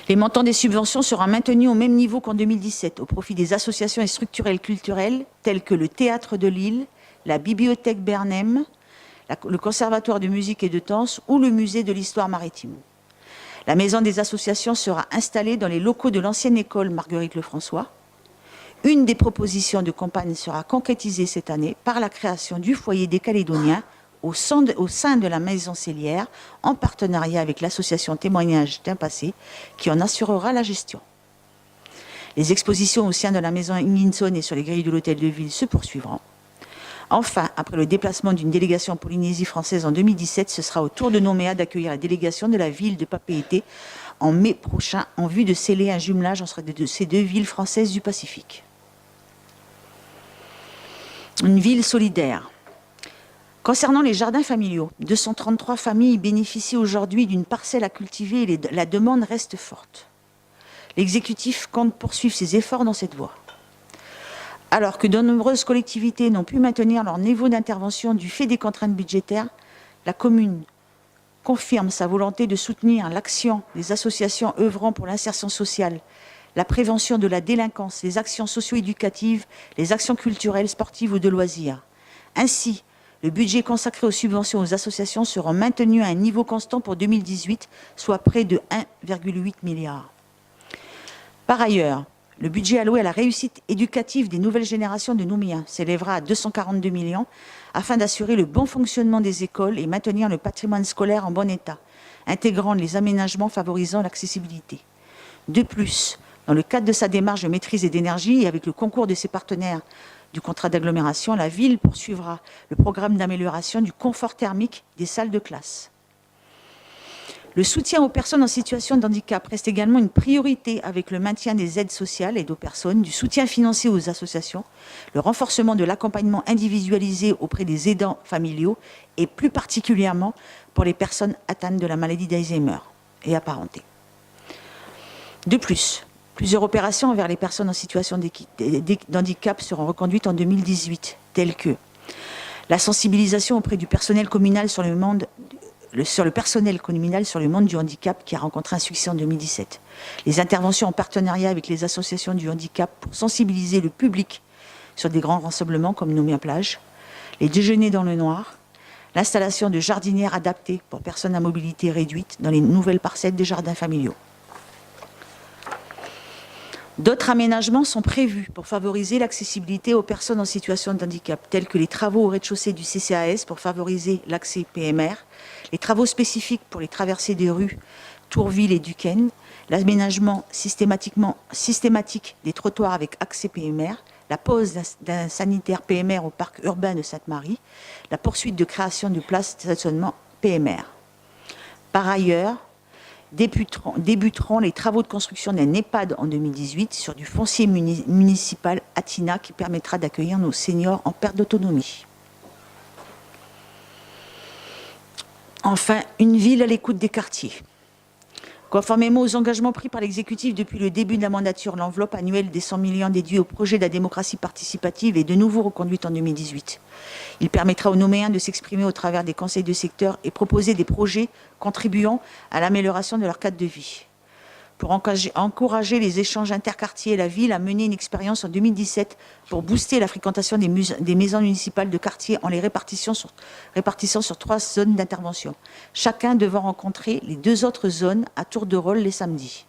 Les montants des subventions seront maintenus au même niveau qu'en 2017, au profit des associations et structurelles culturelles telles que le Théâtre de Lille, la Bibliothèque Bernheim, le Conservatoire de musique et de danse ou le Musée de l'histoire maritime. La maison des associations sera installée dans les locaux de l'ancienne école Marguerite Lefrançois. Une des propositions de campagne sera concrétisée cette année par la création du foyer des Calédoniens au sein de la maison Célière, en partenariat avec l'association Témoignages d'un passé, qui en assurera la gestion. Les expositions au sein de la maison Higginson et sur les grilles de l'hôtel de ville se poursuivront. Enfin, après le déplacement d'une délégation en Polynésie française en 2017, ce sera au tour de Nouméa d'accueillir la délégation de la ville de Papeete en mai prochain, en vue de sceller un jumelage entre ces deux villes françaises du Pacifique. Une ville solidaire. Concernant les jardins familiaux, 233 familles bénéficient aujourd'hui d'une parcelle à cultiver et la demande reste forte. L'exécutif compte poursuivre ses efforts dans cette voie. Alors que de nombreuses collectivités n'ont pu maintenir leur niveau d'intervention du fait des contraintes budgétaires, la commune confirme sa volonté de soutenir l'action des associations œuvrant pour l'insertion sociale, la prévention de la délinquance, les actions socio-éducatives, les actions culturelles, sportives ou de loisirs. Ainsi, le budget consacré aux subventions aux associations sera maintenu à un niveau constant pour 2018, soit près de 1,8 milliard. Par ailleurs, le budget alloué à la réussite éducative des nouvelles générations de Nouméa s'élèvera à 242 millions afin d'assurer le bon fonctionnement des écoles et maintenir le patrimoine scolaire en bon état, intégrant les aménagements favorisant l'accessibilité. De plus, dans le cadre de sa démarche de maîtrise et d'énergie et avec le concours de ses partenaires du contrat d'agglomération, la ville poursuivra le programme d'amélioration du confort thermique des salles de classe. Le soutien aux personnes en situation de handicap reste également une priorité avec le maintien des aides sociales et aux personnes, du soutien financier aux associations, le renforcement de l'accompagnement individualisé auprès des aidants familiaux et plus particulièrement pour les personnes atteintes de la maladie d'Alzheimer et apparentées. De plus, plusieurs opérations envers les personnes en situation d'handicap seront reconduites en 2018, telles que la sensibilisation auprès du personnel communal sur le personnel communal sur le monde du handicap qui a rencontré un succès en 2017. Les interventions en partenariat avec les associations du handicap pour sensibiliser le public sur des grands rassemblements comme Nouméa Plage, les déjeuners dans le noir, l'installation de jardinières adaptées pour personnes à mobilité réduite dans les nouvelles parcelles des jardins familiaux. D'autres aménagements sont prévus pour favoriser l'accessibilité aux personnes en situation de handicap, tels que les travaux au rez-de-chaussée du CCAS pour favoriser l'accès PMR, les travaux spécifiques pour les traversées des rues Tourville et Duquesne, l'aménagement systématique des trottoirs avec accès PMR, la pose d'un sanitaire PMR au parc urbain de Sainte-Marie, la poursuite de création de places de stationnement PMR. Par ailleurs, débuteront les travaux de construction d'un EHPAD en 2018 sur du foncier municipal Atina qui permettra d'accueillir nos seniors en perte d'autonomie. Enfin, une ville à l'écoute des quartiers. Conformément aux engagements pris par l'exécutif depuis le début de la mandature, l'enveloppe annuelle des 100 millions dédiée au projet de la démocratie participative est de nouveau reconduite en 2018. Il permettra aux Nouméens de s'exprimer au travers des conseils de secteur et proposer des projets contribuant à l'amélioration de leur cadre de vie. Pour encourager les échanges interquartiers, la ville a mené une expérience en 2017 pour booster la fréquentation des maisons municipales de quartier en les répartissant sur 3 zones d'intervention, chacun devant rencontrer les 2 autres zones à tour de rôle les samedis.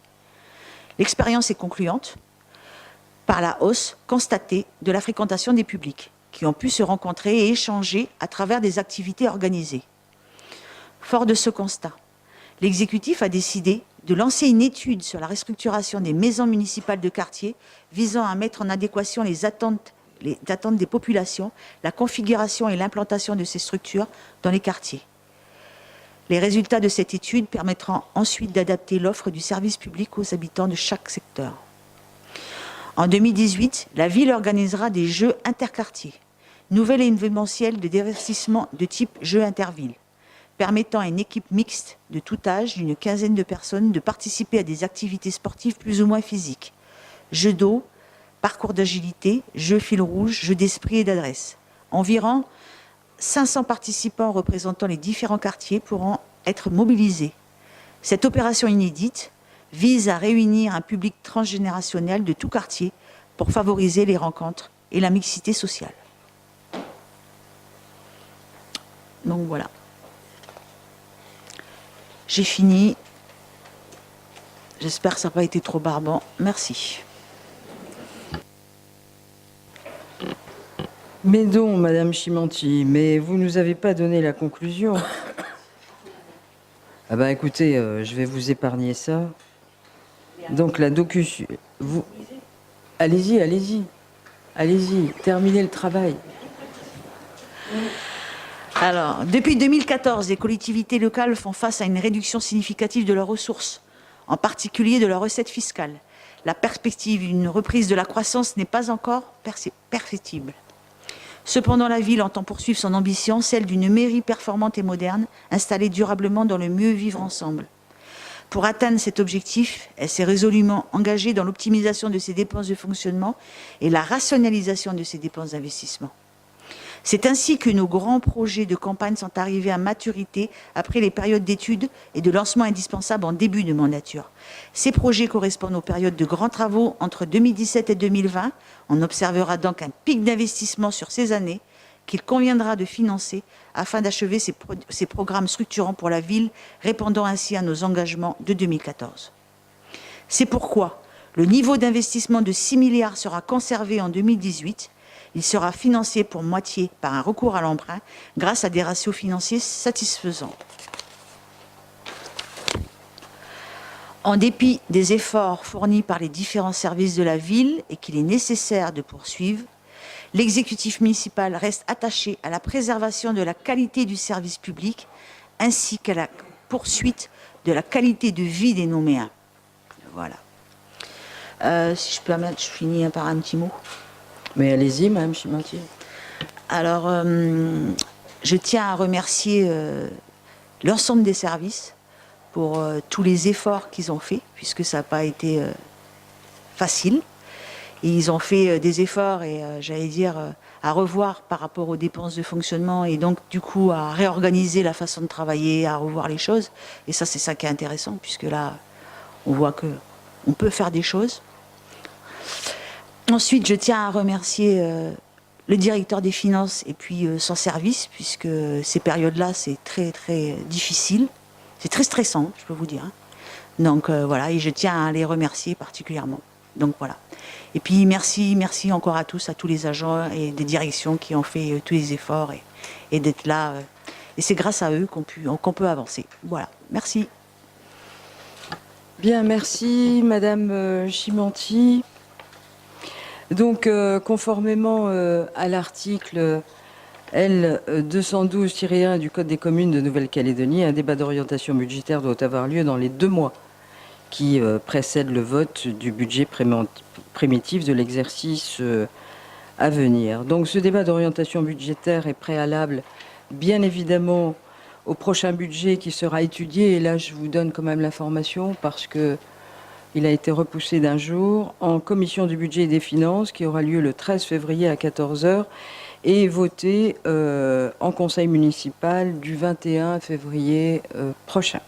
L'expérience est concluante par la hausse constatée de la fréquentation des publics, qui ont pu se rencontrer et échanger à travers des activités organisées. Fort de ce constat, l'exécutif a décidé de lancer une étude sur la restructuration des maisons municipales de quartier visant à mettre en adéquation les attentes des populations, la configuration et l'implantation de ces structures dans les quartiers. Les résultats de cette étude permettront ensuite d'adapter l'offre du service public aux habitants de chaque secteur. En 2018, la ville organisera des jeux interquartiers, nouvel événementiel de divertissement de type jeux intervilles, permettant à une équipe mixte de tout âge, d'une quinzaine de personnes, de participer à des activités sportives plus ou moins physiques. Jeux d'eau, parcours d'agilité, jeux fil rouge, jeux d'esprit et d'adresse. Environ 500 participants représentant les différents quartiers pourront être mobilisés. Cette opération inédite vise à réunir un public transgénérationnel de tout quartier pour favoriser les rencontres et la mixité sociale. Donc voilà. J'ai fini. J'espère que ça n'a pas été trop barbant. Merci. Mais donc, Madame Chimanti, mais vous ne nous avez pas donné la conclusion. Ah ben écoutez, je vais vous épargner ça. Donc la vous... Allez-y, terminez le travail. Alors, depuis 2014, les collectivités locales font face à une réduction significative de leurs ressources, en particulier de leurs recettes fiscales. La perspective d'une reprise de la croissance n'est pas encore perceptible. Cependant, la ville entend poursuivre son ambition, celle d'une mairie performante et moderne, installée durablement dans le mieux vivre ensemble. Pour atteindre cet objectif, elle s'est résolument engagée dans l'optimisation de ses dépenses de fonctionnement et la rationalisation de ses dépenses d'investissement. C'est ainsi que nos grands projets de campagne sont arrivés à maturité après les périodes d'études et de lancement indispensables en début de mandature. Ces projets correspondent aux périodes de grands travaux entre 2017 et 2020. On observera donc un pic d'investissement sur ces années qu'il conviendra de financer afin d'achever ces programmes structurants pour la ville, répondant ainsi à nos engagements de 2014. C'est pourquoi le niveau d'investissement de 6 milliards sera conservé en 2018. Il sera financé pour moitié par un recours à l'emprunt grâce à des ratios financiers satisfaisants. En dépit des efforts fournis par les différents services de la ville et qu'il est nécessaire de poursuivre, l'exécutif municipal reste attaché à la préservation de la qualité du service public ainsi qu'à la poursuite de la qualité de vie des Noméens. Voilà. Si je peux permettre, je finis par un petit mot. Mais allez-y, Madame Chimentier. Alors, je tiens à remercier l'ensemble des services pour tous les efforts qu'ils ont faits, puisque ça n'a pas été facile. Et ils ont fait des efforts, et j'allais dire, à revoir par rapport aux dépenses de fonctionnement, et donc, du coup, à réorganiser la façon de travailler, à revoir les choses. Et ça, c'est ça qui est intéressant, puisque là, on voit qu'on peut faire des choses. Ensuite, je tiens à remercier le directeur des finances et puis son service, puisque ces périodes-là, c'est très, très difficile. C'est très stressant, je peux vous dire. Donc voilà, et je tiens à les remercier particulièrement. Donc voilà. Et puis merci encore à tous les agents et des directions qui ont fait tous les efforts et d'être là. Et c'est grâce à eux qu'on peut avancer. Voilà, merci. Bien, merci Madame Chimentier. Donc, conformément à l'article L212-1 du Code des communes de Nouvelle-Calédonie, un débat d'orientation budgétaire doit avoir lieu dans les 2 mois qui précèdent le vote du budget primitif de l'exercice à venir. Donc, ce débat d'orientation budgétaire est préalable, bien évidemment, au prochain budget qui sera étudié. Et là, je vous donne quand même l'information parce que il a été repoussé d'un jour en commission du budget et des finances qui aura lieu le 13 février à 14 h et voté en conseil municipal du 21 février prochain.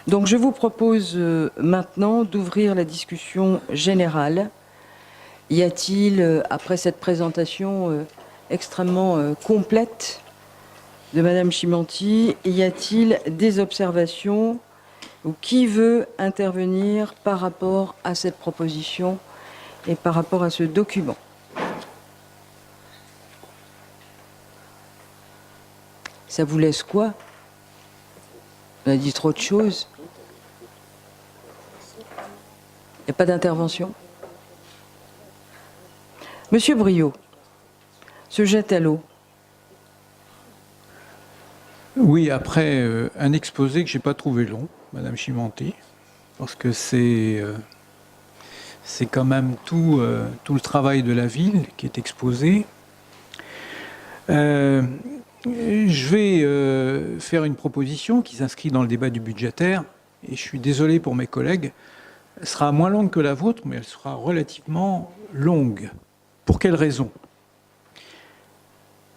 Donc je vous propose maintenant d'ouvrir la discussion générale. Y a-t-il, après cette présentation extrêmement complète de Madame Chimentier, y a-t-il des observations ? Ou qui veut intervenir par rapport à cette proposition et par rapport à ce document? Ça vous laisse quoi? On a dit trop de choses. Il n'y a pas d'intervention? Monsieur Briot se jette à l'eau. Oui, après un exposé que je n'ai pas trouvé long, Madame Chimentier, parce que c'est quand même tout le travail de la ville qui est exposé. Je vais faire une proposition qui s'inscrit dans le débat du budgétaire, et je suis désolé pour mes collègues, elle sera moins longue que la vôtre, mais elle sera relativement longue. Pour quelle raison?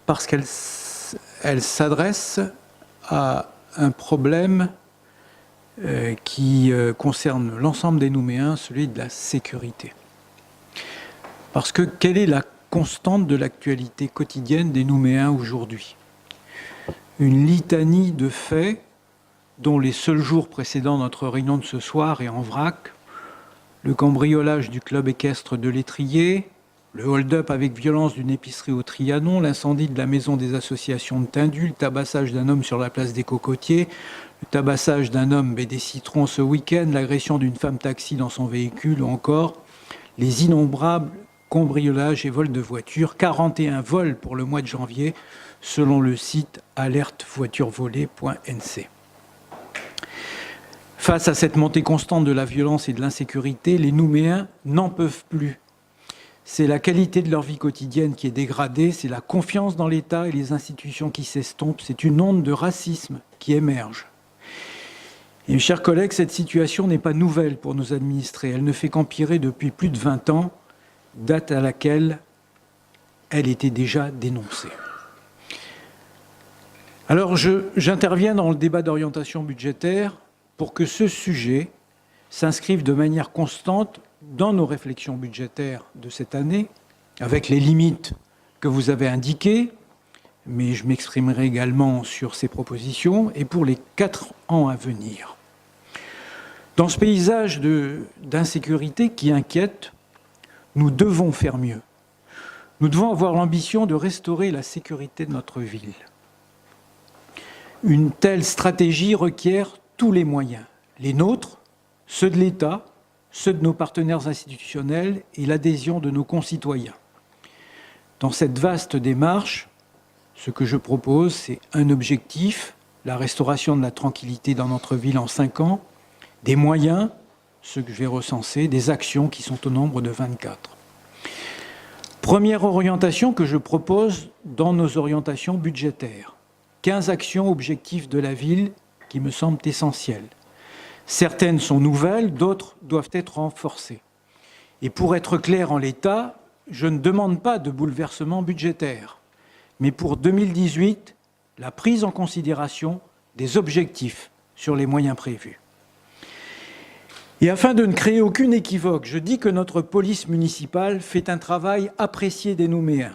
Parce qu'elle s'adresse à un problème qui concerne l'ensemble des Nouméens, celui de la sécurité. Parce que quelle est la constante de l'actualité quotidienne des Nouméens aujourd'hui? Une litanie de faits dont les seuls jours précédant notre réunion de ce soir est en vrac: le cambriolage du club équestre de l'Étrier, le hold-up avec violence d'une épicerie au Trianon, l'incendie de la maison des associations de Tindu, le tabassage d'un homme sur la place des Cocotiers, le tabassage d'un homme baie des Citrons ce week-end, l'agression d'une femme taxi dans son véhicule, ou encore les innombrables cambriolages et vols de voitures, 41 vols pour le mois de janvier, selon le site alertevoituresvolées.nc. Face à cette montée constante de la violence et de l'insécurité, les Nouméens n'en peuvent plus. C'est la qualité de leur vie quotidienne qui est dégradée, c'est la confiance dans l'État et les institutions qui s'estompent, c'est une onde de racisme qui émerge. Et mes chers collègues, cette situation n'est pas nouvelle pour nos administrés. Elle ne fait qu'empirer depuis plus de 20 ans, date à laquelle elle était déjà dénoncée. Alors j'interviens dans le débat d'orientation budgétaire pour que ce sujet s'inscrive de manière constante dans nos réflexions budgétaires de cette année, avec les limites que vous avez indiquées, mais je m'exprimerai également sur ces propositions, et pour les 4 ans à venir. Dans ce paysage d'insécurité qui inquiète, nous devons faire mieux. Nous devons avoir l'ambition de restaurer la sécurité de notre ville. Une telle stratégie requiert tous les moyens, les nôtres, ceux de l'État, ceux de nos partenaires institutionnels et l'adhésion de nos concitoyens. Dans cette vaste démarche, ce que je propose, c'est un objectif, la restauration de la tranquillité dans notre ville en 5 ans, des moyens, ceux que je vais recenser, des actions qui sont au nombre de 24. Première orientation que je propose dans nos orientations budgétaires. 15 actions objectifs de la ville qui me semblent essentielles. Certaines sont nouvelles, d'autres doivent être renforcées. Et pour être clair en l'état, je ne demande pas de bouleversement budgétaire, mais pour 2018, la prise en considération des objectifs sur les moyens prévus. Et afin de ne créer aucune équivoque, je dis que notre police municipale fait un travail apprécié des Nouméens,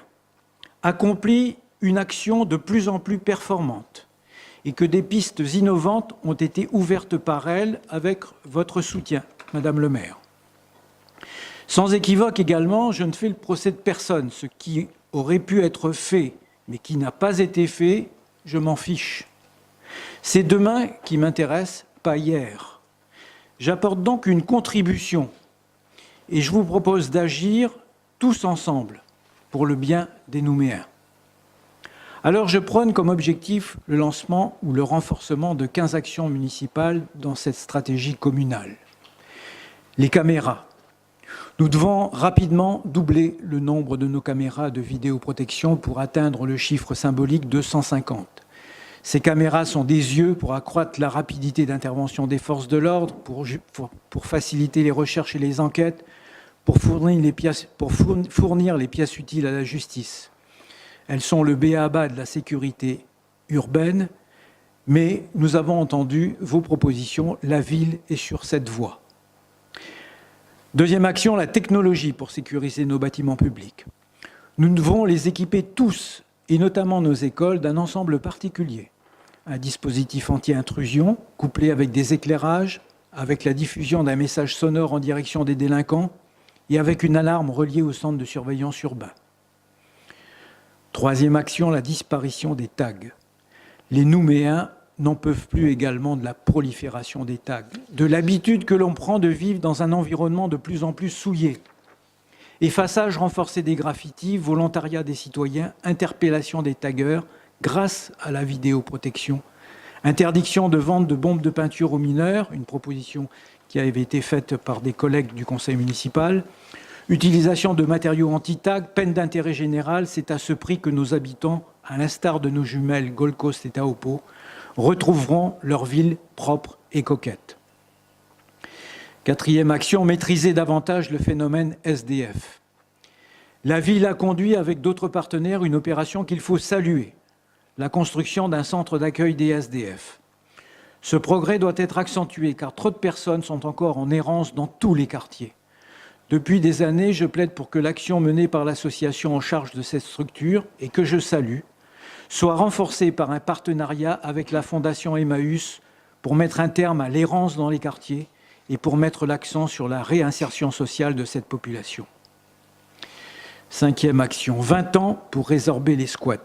accomplit une action de plus en plus performante et que des pistes innovantes ont été ouvertes par elle avec votre soutien, Madame le maire. Sans équivoque également, je ne fais le procès de personne. Ce qui aurait pu être fait, mais qui n'a pas été fait, je m'en fiche. C'est demain qui m'intéresse, pas hier. J'apporte donc une contribution et je vous propose d'agir tous ensemble pour le bien des Nouméens. Alors je prône comme objectif le lancement ou le renforcement de 15 actions municipales dans cette stratégie communale. Les caméras. Nous devons rapidement doubler le nombre de nos caméras de vidéoprotection pour atteindre le chiffre symbolique de 150. Ces caméras sont des yeux pour accroître la rapidité d'intervention des forces de l'ordre, pour faciliter les recherches et les enquêtes, pour fournir les pièces utiles à la justice. Elles sont le b.a.-ba de la sécurité urbaine, mais nous avons entendu vos propositions, la ville est sur cette voie. Deuxième action, la technologie pour sécuriser nos bâtiments publics. Nous devons les équiper tous, et notamment nos écoles, d'un ensemble particulier. Un dispositif anti-intrusion, couplé avec des éclairages, avec la diffusion d'un message sonore en direction des délinquants et avec une alarme reliée au centre de surveillance urbain. Troisième action, la disparition des tags. Les Nouméens n'en peuvent plus également de la prolifération des tags, de l'habitude que l'on prend de vivre dans un environnement de plus en plus souillé. Effaçage renforcé des graffitis, volontariat des citoyens, interpellation des taggeurs grâce à la vidéoprotection, interdiction de vente de bombes de peinture aux mineurs, une proposition qui avait été faite par des collègues du conseil municipal, utilisation de matériaux anti-tag, peine d'intérêt général, c'est à ce prix que nos habitants, à l'instar de nos jumelles Gold Coast et Taupo, retrouveront leur ville propre et coquette. Quatrième action, maîtriser davantage le phénomène SDF. La ville a conduit avec d'autres partenaires une opération qu'il faut saluer, la construction d'un centre d'accueil des SDF. Ce progrès doit être accentué car trop de personnes sont encore en errance dans tous les quartiers. Depuis des années, je plaide pour que l'action menée par l'association en charge de cette structure, et que je salue, soit renforcée par un partenariat avec la Fondation Emmaüs pour mettre un terme à l'errance dans les quartiers et pour mettre l'accent sur la réinsertion sociale de cette population. Cinquième action, 20 ans pour résorber les squats.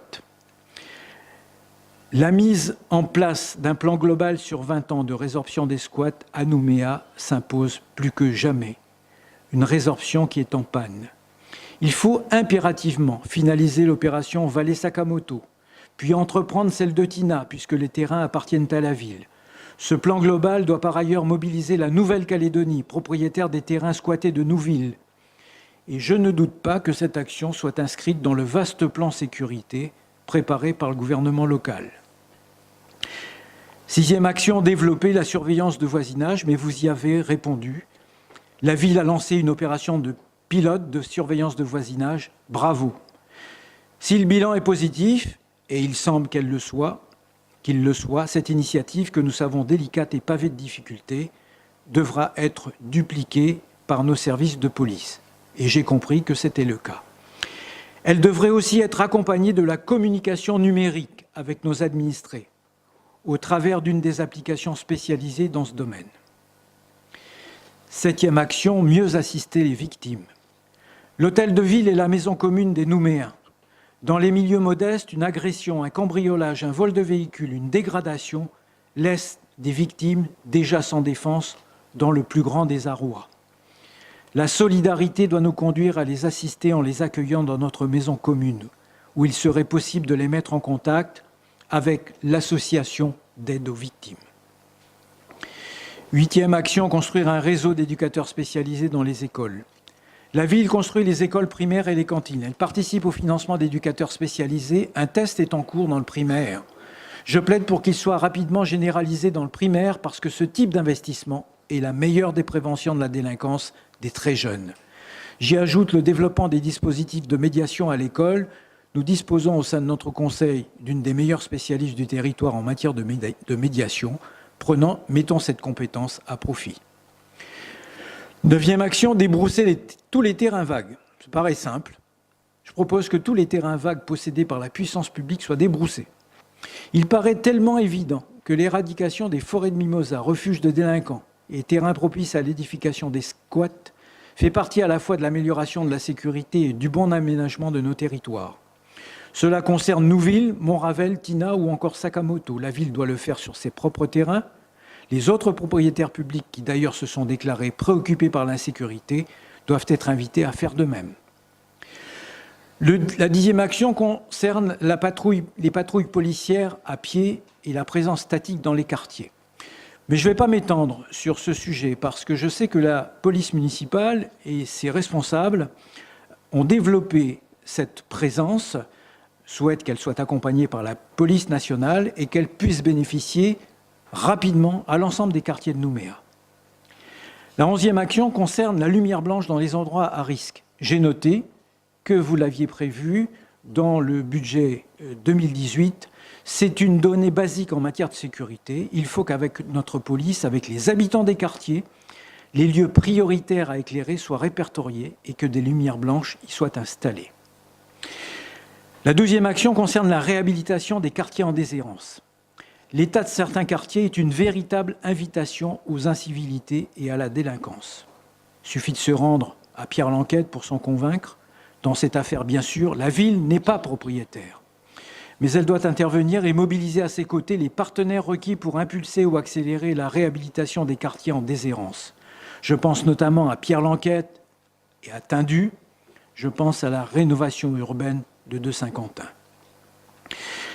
La mise en place d'un plan global sur 20 ans de résorption des squats à Nouméa s'impose plus que jamais. Une résorption qui est en panne. Il faut impérativement finaliser l'opération Vallée Sakamoto, puis entreprendre celle de Tina, puisque les terrains appartiennent à la ville. Ce plan global doit par ailleurs mobiliser la Nouvelle-Calédonie, propriétaire des terrains squattés de Nouville. Et je ne doute pas que cette action soit inscrite dans le vaste plan sécurité préparé par le gouvernement local. 6e action, développer la surveillance de voisinage, mais vous y avez répondu. La ville a lancé une opération de pilote de surveillance de voisinage. Bravo. Si le bilan est positif, et il semble qu'il le soit, cette initiative que nous savons délicate et pavée de difficultés devra être dupliquée par nos services de police. Et j'ai compris que c'était le cas. Elle devrait aussi être accompagnée de la communication numérique avec nos administrés, au travers d'une des applications spécialisées dans ce domaine. 7e action, mieux assister les victimes. L'hôtel de ville est la maison commune des Nouméens. Dans les milieux modestes, une agression, un cambriolage, un vol de véhicule, une dégradation laissent des victimes déjà sans défense dans le plus grand désarroi. La solidarité doit nous conduire à les assister en les accueillant dans notre maison commune, où il serait possible de les mettre en contact avec l'association d'aide aux victimes. 8e action, construire un réseau d'éducateurs spécialisés dans les écoles. La ville construit les écoles primaires et les cantines. Elle participe au financement d'éducateurs spécialisés. Un test est en cours dans le primaire. Je plaide pour qu'il soit rapidement généralisé dans le primaire parce que ce type d'investissement est la meilleure des préventions de la délinquance des très jeunes. J'y ajoute le développement des dispositifs de médiation à l'école. Nous disposons au sein de notre conseil d'une des meilleures spécialistes du territoire en matière de médiation. Mettons cette compétence à profit. 9e action, débrousser tous les terrains vagues. Ça paraît simple. Je propose que tous les terrains vagues possédés par la puissance publique soient débroussés. Il paraît tellement évident que l'éradication des forêts de mimosas, refuges de délinquants et terrains propices à l'édification des squats fait partie à la fois de l'amélioration de la sécurité et du bon aménagement de nos territoires. Cela concerne Nouville, Montravel, Tina ou encore Sakamoto. La ville doit le faire sur ses propres terrains. Les autres propriétaires publics, qui d'ailleurs se sont déclarés préoccupés par l'insécurité, doivent être invités à faire de même. La 10e action concerne les patrouilles policières à pied et la présence statique dans les quartiers. Mais je ne vais pas m'étendre sur ce sujet parce que je sais que la police municipale et ses responsables ont développé cette présence, souhaitent qu'elle soit accompagnée par la police nationale et qu'elle puisse bénéficier rapidement à l'ensemble des quartiers de Nouméa. La 11e action concerne la lumière blanche dans les endroits à risque. J'ai noté que vous l'aviez prévu dans le budget 2018. C'est une donnée basique en matière de sécurité. Il faut qu'avec notre police, avec les habitants des quartiers, les lieux prioritaires à éclairer soient répertoriés et que des lumières blanches y soient installées. La 12e action concerne la réhabilitation des quartiers en déshérence. L'état de certains quartiers est une véritable invitation aux incivilités et à la délinquance. Il suffit de se rendre à Pierre-Lanquette pour s'en convaincre. Dans cette affaire, bien sûr, la ville n'est pas propriétaire. Mais elle doit intervenir et mobiliser à ses côtés les partenaires requis pour impulser ou accélérer la réhabilitation des quartiers en déshérence. Je pense notamment à Pierre-Lanquette et à Tindu. Je pense à la rénovation urbaine de Saint-Quentin.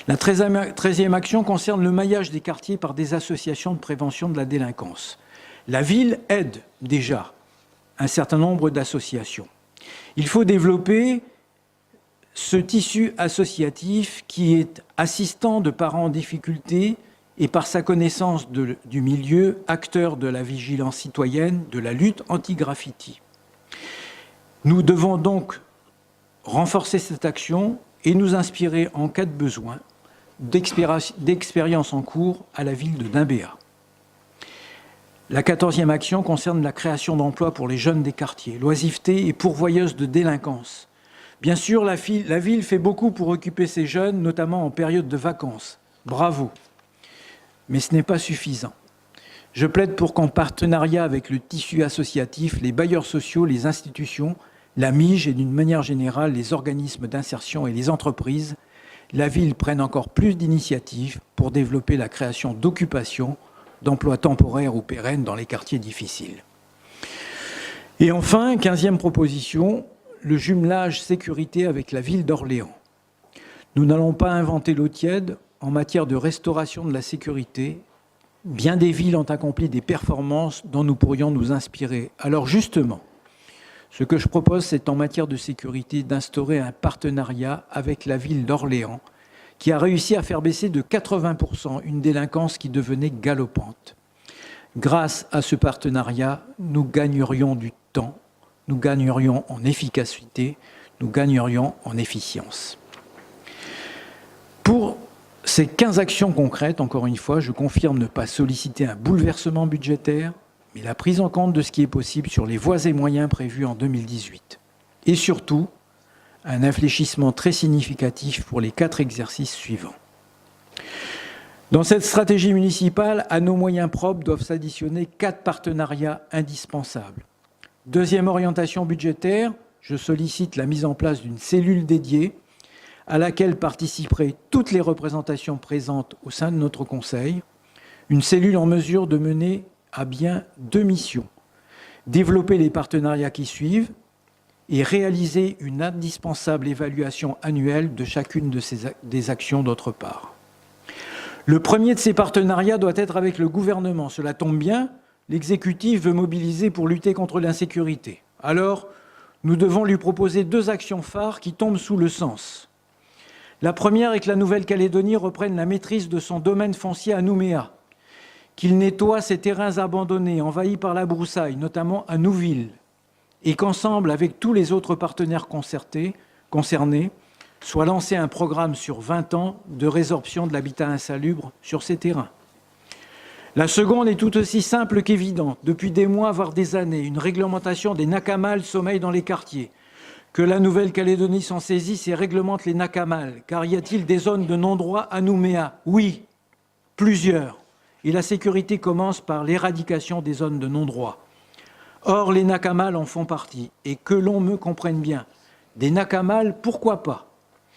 La 13e action concerne le maillage des quartiers par des associations de prévention de la délinquance. La ville aide déjà un certain nombre d'associations. Il faut développer ce tissu associatif qui est assistant de parents en difficulté et par sa connaissance du milieu, acteur de la vigilance citoyenne, de la lutte anti-graffiti. Nous devons donc renforcer cette action et nous inspirer en cas de besoin d'expériences en cours à la ville de Dimbéa. La 14e action concerne la création d'emplois pour les jeunes des quartiers, l'oisiveté et pourvoyeuse de délinquance. Bien sûr, la ville fait beaucoup pour occuper ces jeunes, notamment en période de vacances. Bravo. Mais ce n'est pas suffisant. Je plaide pour qu'en partenariat avec le tissu associatif, les bailleurs sociaux, les institutions, la MIGE et d'une manière générale les organismes d'insertion et les entreprises, la ville prenne encore plus d'initiatives pour développer la création d'occupations, d'emplois temporaires ou pérennes dans les quartiers difficiles. Et enfin, 15e proposition, le jumelage sécurité avec la ville d'Orléans. Nous n'allons pas inventer l'eau tiède en matière de restauration de la sécurité. Bien des villes ont accompli des performances dont nous pourrions nous inspirer. Alors justement, ce que je propose, c'est en matière de sécurité d'instaurer un partenariat avec la ville d'Orléans qui a réussi à faire baisser de 80% une délinquance qui devenait galopante. Grâce à ce partenariat, nous gagnerions du temps, nous gagnerions en efficacité, nous gagnerions en efficience. Pour ces 15 actions concrètes, encore une fois, je confirme ne pas solliciter un bouleversement budgétaire, mais la prise en compte de ce qui est possible sur les voies et moyens prévus en 2018. Et surtout, un infléchissement très significatif pour les 4 exercices suivants. Dans cette stratégie municipale, à nos moyens propres doivent s'additionner 4 partenariats indispensables. Deuxième orientation budgétaire, je sollicite la mise en place d'une cellule dédiée à laquelle participeraient toutes les représentations présentes au sein de notre Conseil, une cellule en mesure de mener à bien 2 missions. Développer les partenariats qui suivent et réaliser une indispensable évaluation annuelle de chacune des actions d'autre part. Le premier de ces partenariats doit être avec le gouvernement. Cela tombe bien, l'exécutif veut mobiliser pour lutter contre l'insécurité. Alors, nous devons lui proposer 2 actions phares qui tombent sous le sens. La première est que la Nouvelle-Calédonie reprenne la maîtrise de son domaine foncier à Nouméa, qu'il nettoie ses terrains abandonnés, envahis par la broussaille, notamment à Nouville, et qu'ensemble, avec tous les autres partenaires concernés, soit lancé un programme sur 20 ans de résorption de l'habitat insalubre sur ces terrains. La seconde est tout aussi simple qu'évidente. Depuis des mois, voire des années, une réglementation des nakamal sommeille dans les quartiers. Que la Nouvelle-Calédonie s'en saisisse et réglemente les nakamal. Car y a-t-il des zones de non-droit à Nouméa? Oui, plusieurs. Et la sécurité commence par l'éradication des zones de non-droit. Or, les nakamal en font partie. Et que l'on me comprenne bien, des nakamal, pourquoi pas?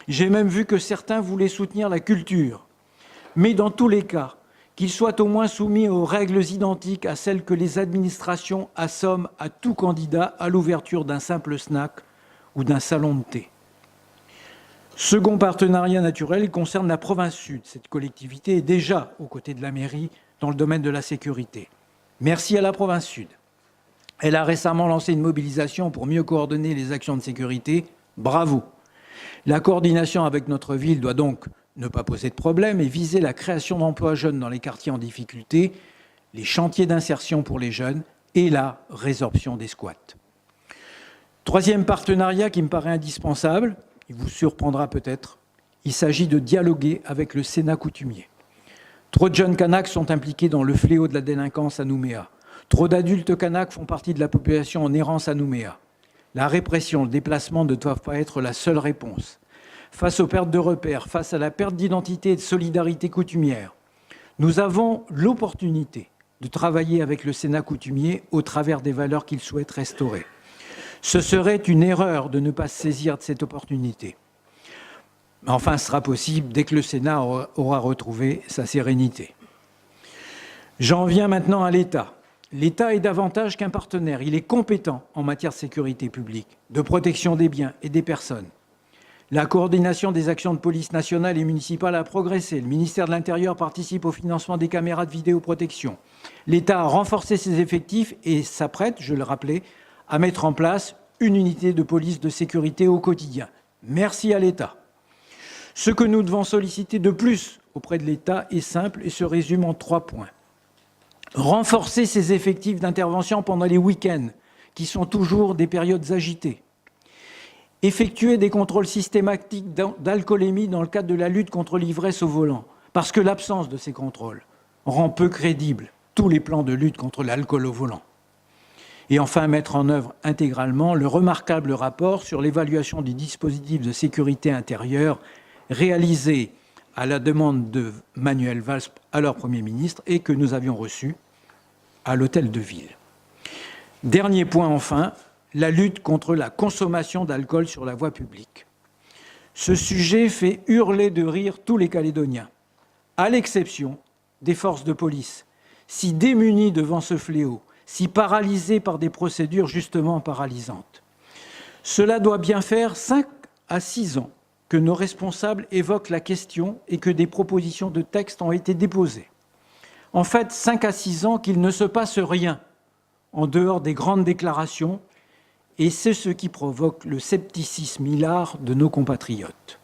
J'ai même vu que certains voulaient soutenir la culture. Mais dans tous les cas, qu'ils soient au moins soumis aux règles identiques à celles que les administrations assomment à tout candidat à l'ouverture d'un simple snack ou d'un salon de thé. Second partenariat naturel, il concerne la province sud. Cette collectivité est déjà aux côtés de la mairie dans le domaine de la sécurité. Merci à la province sud. Elle a récemment lancé une mobilisation pour mieux coordonner les actions de sécurité. Bravo! La coordination avec notre ville doit donc ne pas poser de problème et viser la création d'emplois jeunes dans les quartiers en difficulté, les chantiers d'insertion pour les jeunes et la résorption des squats. Troisième partenariat qui me paraît indispensable, il vous surprendra peut-être, il s'agit de dialoguer avec le Sénat coutumier. Trop de jeunes Kanaks sont impliqués dans le fléau de la délinquance à Nouméa. Trop d'adultes Kanaks font partie de la population en errance à Nouméa. La répression, le déplacement ne doivent pas être la seule réponse. Face aux pertes de repères, face à la perte d'identité et de solidarité coutumière, nous avons l'opportunité de travailler avec le Sénat coutumier au travers des valeurs qu'il souhaite restaurer. Ce serait une erreur de ne pas se saisir de cette opportunité. Enfin, ce sera possible dès que le Sénat aura retrouvé sa sérénité. J'en viens maintenant à l'État. L'État est davantage qu'un partenaire. Il est compétent en matière de sécurité publique, de protection des biens et des personnes. La coordination des actions de police nationale et municipale a progressé. Le ministère de l'Intérieur participe au financement des caméras de vidéoprotection. L'État a renforcé ses effectifs et s'apprête, je le rappelais, à mettre en place une unité de police de sécurité au quotidien. Merci à l'État. Ce que nous devons solliciter de plus auprès de l'État est simple et se résume en 3 points. Renforcer ses effectifs d'intervention pendant les week-ends, qui sont toujours des périodes agitées. Effectuer des contrôles systématiques d'alcoolémie dans le cadre de la lutte contre l'ivresse au volant, parce que l'absence de ces contrôles rend peu crédibles tous les plans de lutte contre l'alcool au volant. Et enfin, mettre en œuvre intégralement le remarquable rapport sur l'évaluation du dispositif de sécurité intérieure réalisé à la demande de Manuel Valls, alors Premier ministre, et que nous avions reçu à l'hôtel de ville. Dernier point enfin, la lutte contre la consommation d'alcool sur la voie publique. Ce sujet fait hurler de rire tous les Calédoniens, à l'exception des forces de police, si démunies devant ce fléau, si paralysées par des procédures justement paralysantes. Cela doit bien faire 5 à 6 ans que nos responsables évoquent la question et que des propositions de texte ont été déposées. En fait, 5 à 6 ans qu'il ne se passe rien en dehors des grandes déclarations, et c'est ce qui provoque le scepticisme hilar de nos compatriotes.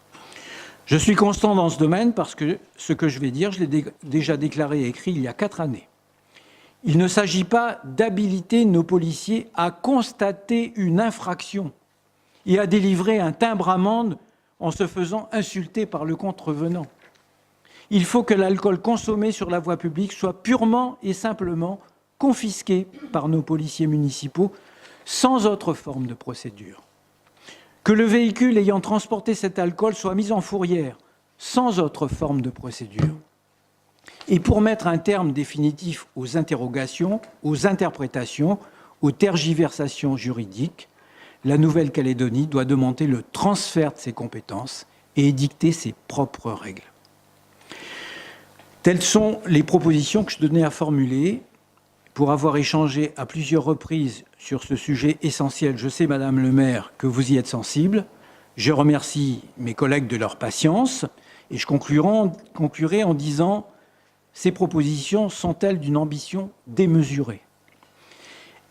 Je suis constant dans ce domaine parce que ce que je vais dire, je l'ai déjà déclaré et écrit il y a 4 années. Il ne s'agit pas d'habiliter nos policiers à constater une infraction et à délivrer un timbre-amende en se faisant insulter par le contrevenant. Il faut que l'alcool consommé sur la voie publique soit purement et simplement confisqué par nos policiers municipaux sans autre forme de procédure. Que le véhicule ayant transporté cet alcool soit mis en fourrière sans autre forme de procédure. Et pour mettre un terme définitif aux interrogations, aux interprétations, aux tergiversations juridiques, la Nouvelle-Calédonie doit demander le transfert de ses compétences et édicter ses propres règles. Telles sont les propositions que je tenais à formuler pour avoir échangé à plusieurs reprises sur ce sujet essentiel. Je sais, Madame le maire, que vous y êtes sensible. Je remercie mes collègues de leur patience et je conclurai en disant: ces propositions sont-elles d'une ambition démesurée ?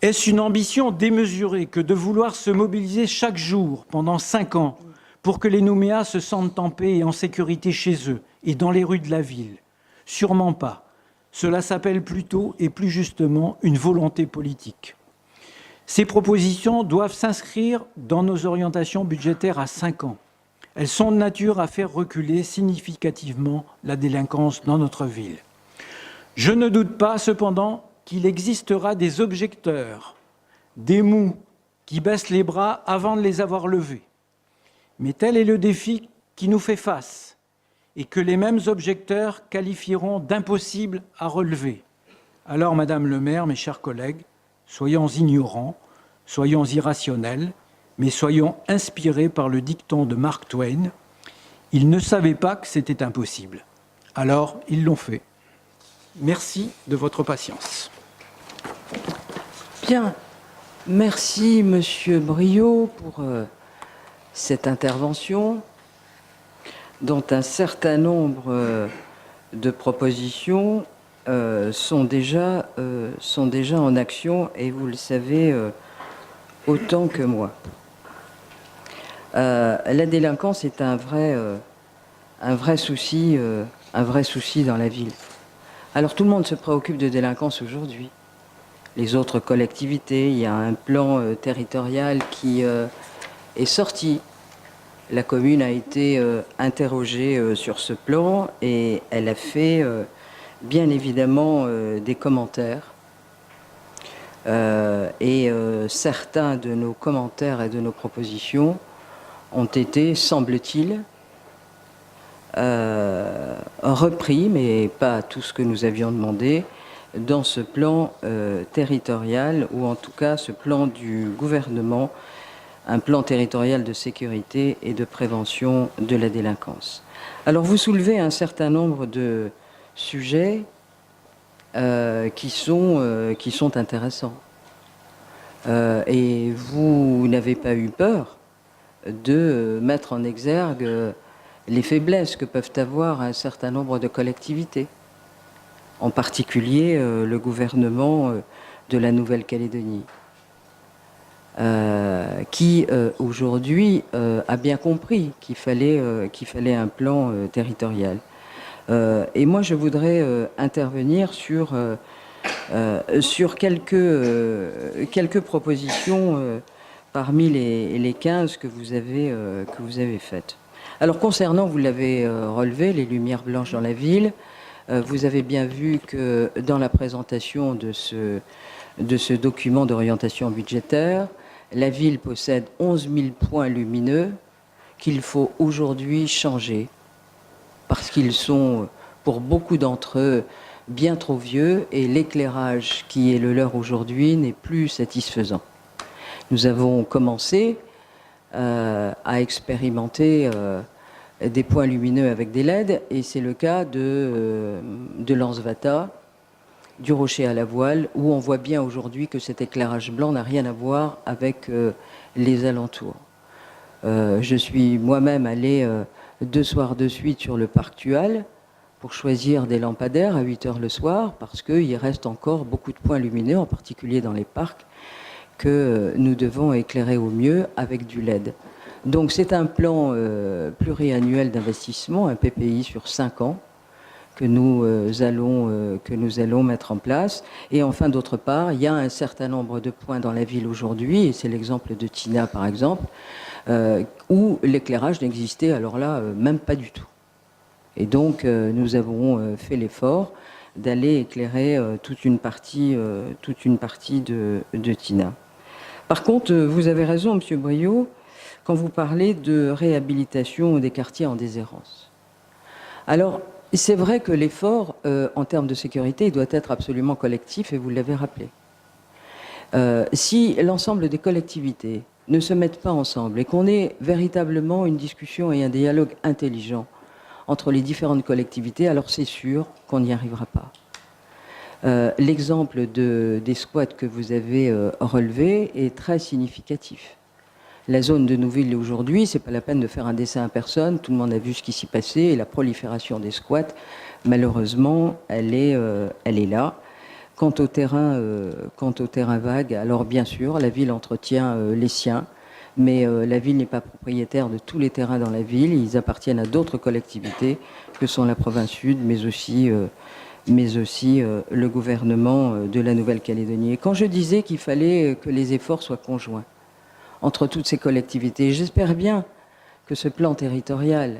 Est-ce une ambition démesurée que de vouloir se mobiliser chaque jour pendant 5 ans pour que les Nouméas se sentent en paix et en sécurité chez eux et dans les rues de la ville ? Sûrement pas. Cela s'appelle plutôt et plus justement une volonté politique. Ces propositions doivent s'inscrire dans nos orientations budgétaires à 5 ans. Elles sont de nature à faire reculer significativement la délinquance dans notre ville. Je ne doute pas cependant qu'il existera des objecteurs, des mous qui baissent les bras avant de les avoir levés. Mais tel est le défi qui nous fait face et que les mêmes objecteurs qualifieront d'impossible à relever. Alors, Madame le maire, mes chers collègues, soyons ignorants, soyons irrationnels, mais soyons inspirés par le dicton de Mark Twain. Ils ne savaient pas que c'était impossible. Alors, ils l'ont fait. Merci de votre patience. Bien. Merci, Monsieur Briot, pour cette intervention, dont un certain nombre de propositions sont déjà en action, et vous le savez autant que moi. La délinquance est un vrai souci dans la ville. Alors tout le monde se préoccupe de délinquance aujourd'hui. Les autres collectivités, il y a un plan territorial qui est sorti. La commune a été interrogée sur ce plan et elle a fait bien évidemment des commentaires. Certains de nos commentaires et de nos propositions ont été, semble-t-il, repris, mais pas tout ce que nous avions demandé, dans ce plan territorial, ou en tout cas ce plan du gouvernement, un plan territorial de sécurité et de prévention de la délinquance. Alors vous soulevez un certain nombre de sujets qui sont intéressants. Et vous n'avez pas eu peur de mettre en exergue les faiblesses que peuvent avoir un certain nombre de collectivités, en particulier le gouvernement de la Nouvelle-Calédonie, qui aujourd'hui a bien compris qu'il fallait un plan territorial. Et moi, je voudrais intervenir sur quelques propositions parmi les 15 que vous avez faites. Alors, concernant, vous l'avez relevé, les lumières blanches dans la ville, vous avez bien vu que dans la présentation de ce document d'orientation budgétaire, la ville possède 11 000 points lumineux qu'il faut aujourd'hui changer parce qu'ils sont, pour beaucoup d'entre eux, bien trop vieux et l'éclairage qui est le leur aujourd'hui n'est plus satisfaisant. Nous avons commencé à expérimenter des points lumineux avec des LED et c'est le cas de Lansvata du Rocher à la Voile, où on voit bien aujourd'hui que cet éclairage blanc n'a rien à voir avec les alentours. Je suis moi-même allé 2 soirs de suite sur le parc Tual pour choisir des lampadaires à 8 heures le soir, parce qu'il reste encore beaucoup de points lumineux, en particulier dans les parcs, que nous devons éclairer au mieux avec du LED. Donc c'est un plan pluriannuel d'investissement, un PPI sur 5 ans, que nous allons mettre en place. Et enfin, d'autre part, il y a un certain nombre de points dans la ville aujourd'hui, et c'est l'exemple de Tina par exemple, où l'éclairage n'existait alors là même pas du tout. Et donc nous avons fait l'effort d'aller éclairer toute une partie de Tina. Par contre, vous avez raison, Monsieur Briot, quand vous parlez de réhabilitation des quartiers en déshérence. Alors, c'est vrai que l'effort, en termes de sécurité, doit être absolument collectif, et vous l'avez rappelé. Si l'ensemble des collectivités ne se mettent pas ensemble et qu'on ait véritablement une discussion et un dialogue intelligent entre les différentes collectivités, alors c'est sûr qu'on n'y arrivera pas. L'exemple des squats que vous avez relevé est très significatif. La zone de Nouville aujourd'hui, c'est pas la peine de faire un dessin à personne, tout le monde a vu ce qui s'y passait, et la prolifération des squats, malheureusement, elle est là. Quant au terrain vague, alors bien sûr, la ville entretient les siens, mais la ville n'est pas propriétaire de tous les terrains dans la ville, ils appartiennent à d'autres collectivités que sont la province sud, mais aussi le gouvernement de la Nouvelle-Calédonie. Et quand je disais qu'il fallait que les efforts soient conjoints entre toutes ces collectivités, j'espère bien que ce plan territorial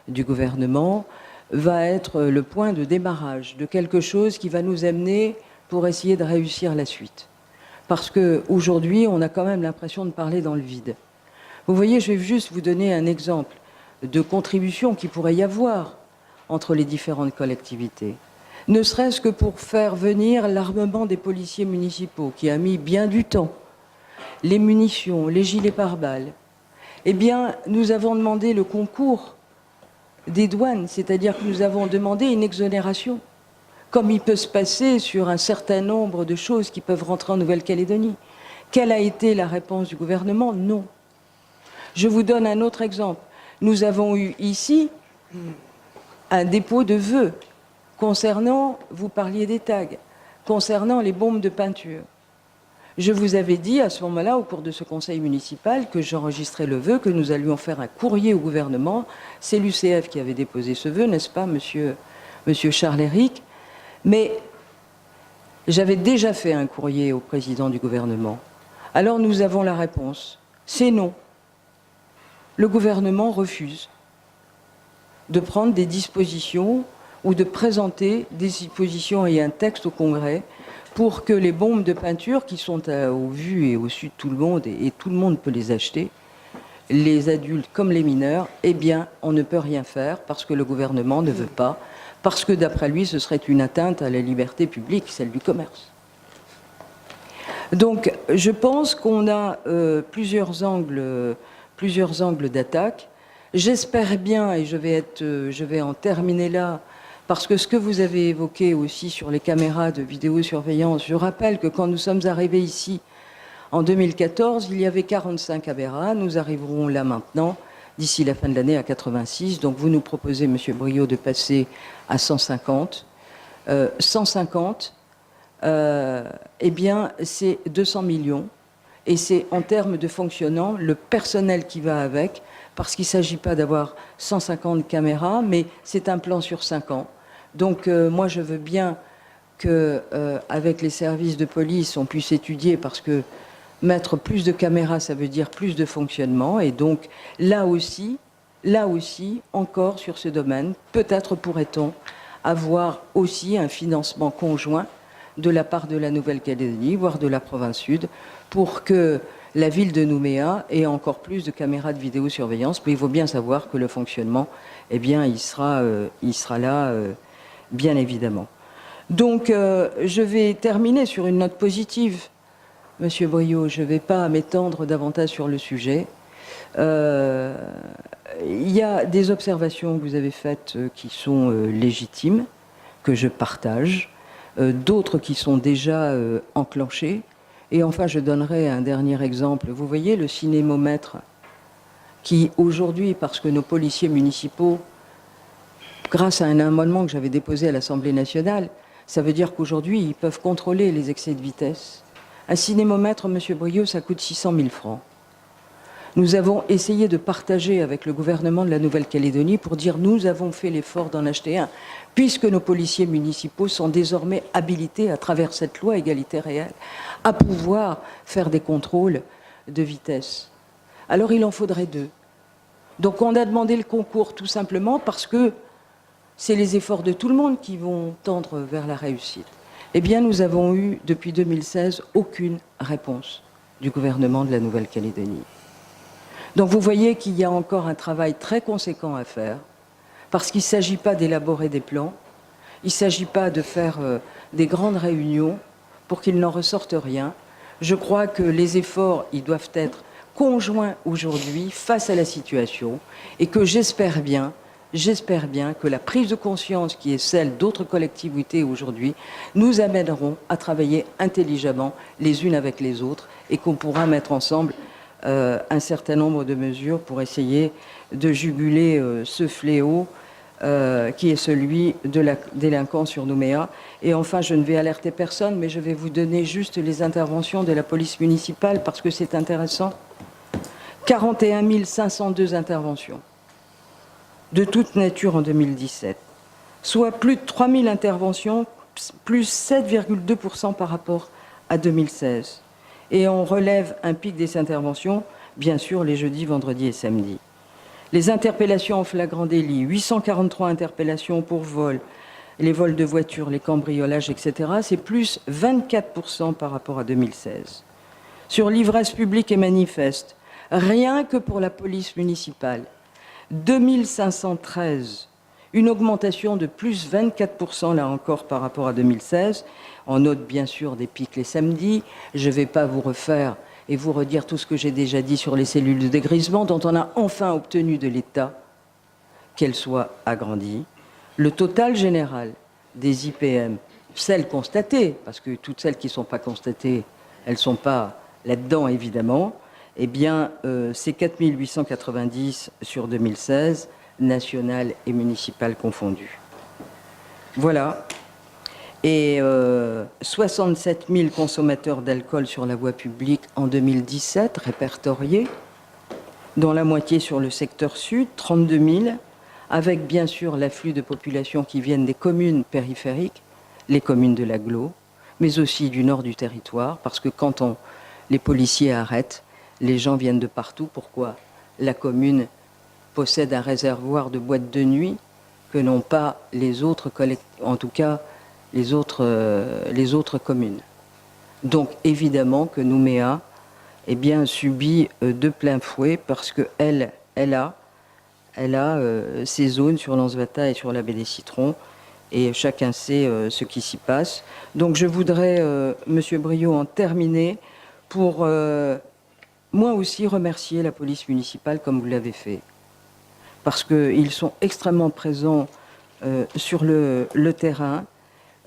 du gouvernement va être le point de démarrage de quelque chose qui va nous amener pour essayer de réussir la suite. Parce qu'aujourd'hui, on a quand même l'impression de parler dans le vide. Vous voyez, je vais juste vous donner un exemple de contribution qu'il pourrait y avoir entre les différentes collectivités. Ne serait-ce que pour faire venir l'armement des policiers municipaux, qui a mis bien du temps, les munitions, les gilets pare-balles. Eh bien, nous avons demandé le concours des douanes, c'est-à-dire que nous avons demandé une exonération, comme il peut se passer sur un certain nombre de choses qui peuvent rentrer en Nouvelle-Calédonie. Quelle a été la réponse du gouvernement? Non. Je vous donne un autre exemple. Nous avons eu ici un dépôt de vœux concernant, vous parliez des tags, concernant les bombes de peinture. Je vous avais dit à ce moment-là, au cours de ce conseil municipal, que j'enregistrais le vœu, que nous allions faire un courrier au gouvernement. C'est l'UCF qui avait déposé ce vœu, n'est-ce pas, monsieur Charles-Éric? Mais j'avais déjà fait un courrier au président du gouvernement. Alors nous avons la réponse. C'est non. Le gouvernement refuse de prendre des dispositions ou de présenter des dispositions et un texte au Congrès pour que les bombes de peinture qui sont au vu et au su de tout le monde, et tout le monde peut les acheter, les adultes comme les mineurs, eh bien, on ne peut rien faire parce que le gouvernement ne veut pas, parce que d'après lui, ce serait une atteinte à la liberté publique, celle du commerce. Donc, je pense qu'on a plusieurs angles d'attaque. J'espère bien, et je vais en terminer là, parce que ce que vous avez évoqué aussi sur les caméras de vidéosurveillance, je rappelle que quand nous sommes arrivés ici en 2014, il y avait 45 caméras. Nous arriverons là maintenant, d'ici la fin de l'année, à 86. Donc vous nous proposez, M. Briot, de passer à 150. 150, eh bien, c'est 200 millions. Et c'est en termes de fonctionnement, le personnel qui va avec, parce qu'il ne s'agit pas d'avoir 150 caméras, mais c'est un plan sur 5 ans. Donc moi je veux bien qu'avec les services de police on puisse étudier, parce que mettre plus de caméras ça veut dire plus de fonctionnement, et donc là aussi encore sur ce domaine, peut-être pourrait-on avoir aussi un financement conjoint de la part de la Nouvelle-Calédonie, voire de la province sud, pour que la ville de Nouméa ait encore plus de caméras de vidéosurveillance. Mais il faut bien savoir que le fonctionnement, eh bien, il sera là, bien évidemment. Donc, je vais terminer sur une note positive, Monsieur Briot. Je ne vais pas m'étendre davantage sur le sujet. Il y a des observations que vous avez faites qui sont légitimes, que je partage. d'autres qui sont déjà enclenchées. Et enfin, je donnerai un dernier exemple. Vous voyez le cinémomètre qui, aujourd'hui, parce que nos policiers municipaux, grâce à un amendement que j'avais déposé à l'Assemblée nationale, ça veut dire qu'aujourd'hui, ils peuvent contrôler les excès de vitesse. Un cinémomètre, Monsieur Briot, ça coûte 600 000 francs. Nous avons essayé de partager avec le gouvernement de la Nouvelle-Calédonie pour dire nous avons fait l'effort d'en acheter un, puisque nos policiers municipaux sont désormais habilités, à travers cette loi égalité réelle, à pouvoir faire des contrôles de vitesse. Alors il en faudrait 2. Donc on a demandé le concours tout simplement parce que c'est les efforts de tout le monde qui vont tendre vers la réussite. Eh bien, nous avons eu, depuis 2016, aucune réponse du gouvernement de la Nouvelle-Calédonie. Donc vous voyez qu'il y a encore un travail très conséquent à faire, parce qu'il ne s'agit pas d'élaborer des plans, il ne s'agit pas de faire des grandes réunions pour qu'il n'en ressorte rien. Je crois que les efforts, ils doivent être conjoints aujourd'hui face à la situation, et que j'espère bien que la prise de conscience qui est celle d'autres collectivités aujourd'hui nous amèneront à travailler intelligemment les unes avec les autres et qu'on pourra mettre ensemble un certain nombre de mesures pour essayer de juguler ce fléau qui est celui de la délinquance sur Nouméa. Et enfin, je ne vais alerter personne, mais je vais vous donner juste les interventions de la police municipale parce que c'est intéressant. 41 502 interventions de toute nature en 2017, soit plus de 3 000 interventions, plus 7,2% par rapport à 2016. Et on relève un pic des interventions, bien sûr, les jeudis, vendredis et samedis. Les interpellations en flagrant délit, 843 interpellations pour vol, les vols de voitures, les cambriolages, etc., c'est plus 24% par rapport à 2016. Sur l'ivresse publique et manifeste, rien que pour la police municipale, 2513, une augmentation de plus 24% là encore par rapport à 2016. On note bien sûr des pics les samedis. Je ne vais pas vous refaire et vous redire tout ce que j'ai déjà dit sur les cellules de dégrisement dont on a enfin obtenu de l'État qu'elles soient agrandies. Le total général des IPM, celles constatées, parce que toutes celles qui ne sont pas constatées, elles ne sont pas là-dedans évidemment, eh bien, c'est 4 890 sur 2016, national et municipal confondus. Voilà. Et 67 000 consommateurs d'alcool sur la voie publique en 2017, répertoriés, dont la moitié sur le secteur sud, 32 000, avec bien sûr l'afflux de population qui viennent des communes périphériques, les communes de l'agglo, mais aussi du nord du territoire, parce que quand les policiers arrêtent, les gens viennent de partout. Pourquoi? La commune possède un réservoir de boîtes de nuit que n'ont pas les autres en tout cas les autres communes. Donc évidemment que Nouméa subit de plein fouet parce qu'elle a ses zones sur l'Anzevata et sur la baie des Citrons et chacun sait ce qui s'y passe. Donc je voudrais, Monsieur Briot, en terminer pour moi aussi remercier la police municipale comme vous l'avez fait, parce qu'ils sont extrêmement présents sur le terrain.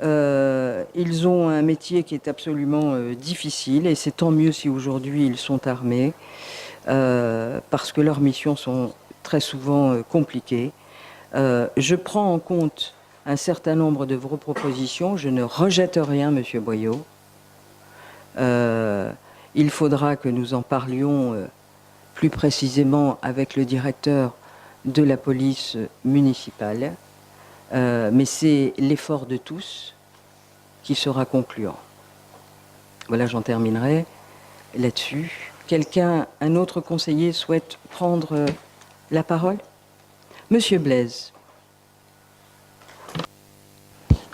Ils ont un métier qui est absolument difficile et c'est tant mieux si aujourd'hui ils sont armés, parce que leurs missions sont très souvent compliquées. Je prends en compte un certain nombre de vos propositions, je ne rejette rien, Monsieur Briot. Il faudra que nous en parlions plus précisément avec le directeur de la police municipale, mais c'est l'effort de tous qui sera concluant. Voilà, j'en terminerai là-dessus. Un autre conseiller souhaite prendre la parole? Monsieur Blaise.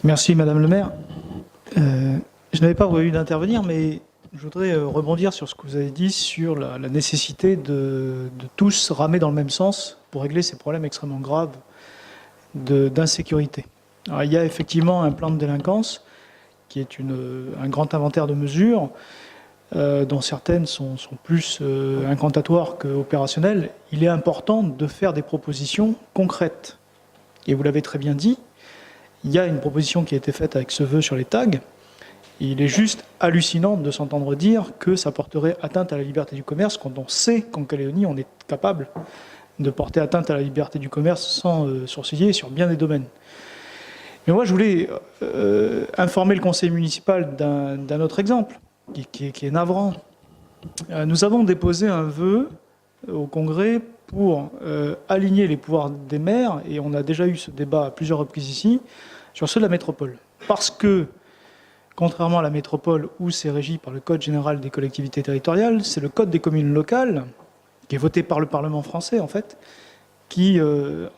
Merci Madame le maire. Je n'avais pas prévu d'intervenir, mais je voudrais rebondir sur ce que vous avez dit sur la nécessité de tous ramer dans le même sens pour régler ces problèmes extrêmement graves d'insécurité. Alors, il y a effectivement un plan de délinquance qui est un grand inventaire de mesures dont certaines sont plus incantatoires qu'opérationnelles. Il est important de faire des propositions concrètes. Et vous l'avez très bien dit, il y a une proposition qui a été faite avec ce vœu sur les tags. Il est juste hallucinant de s'entendre dire que ça porterait atteinte à la liberté du commerce quand on sait qu'en Calédonie, on est capable de porter atteinte à la liberté du commerce sans sourciller sur bien des domaines. Mais moi, je voulais informer le conseil municipal d'un autre exemple qui est navrant. Nous avons déposé un vœu au Congrès pour aligner les pouvoirs des maires, et on a déjà eu ce débat à plusieurs reprises ici, sur ceux de la métropole. Parce que, contrairement à la métropole où c'est régi par le Code général des collectivités territoriales, c'est le Code des communes locales, qui est voté par le Parlement français en fait, qui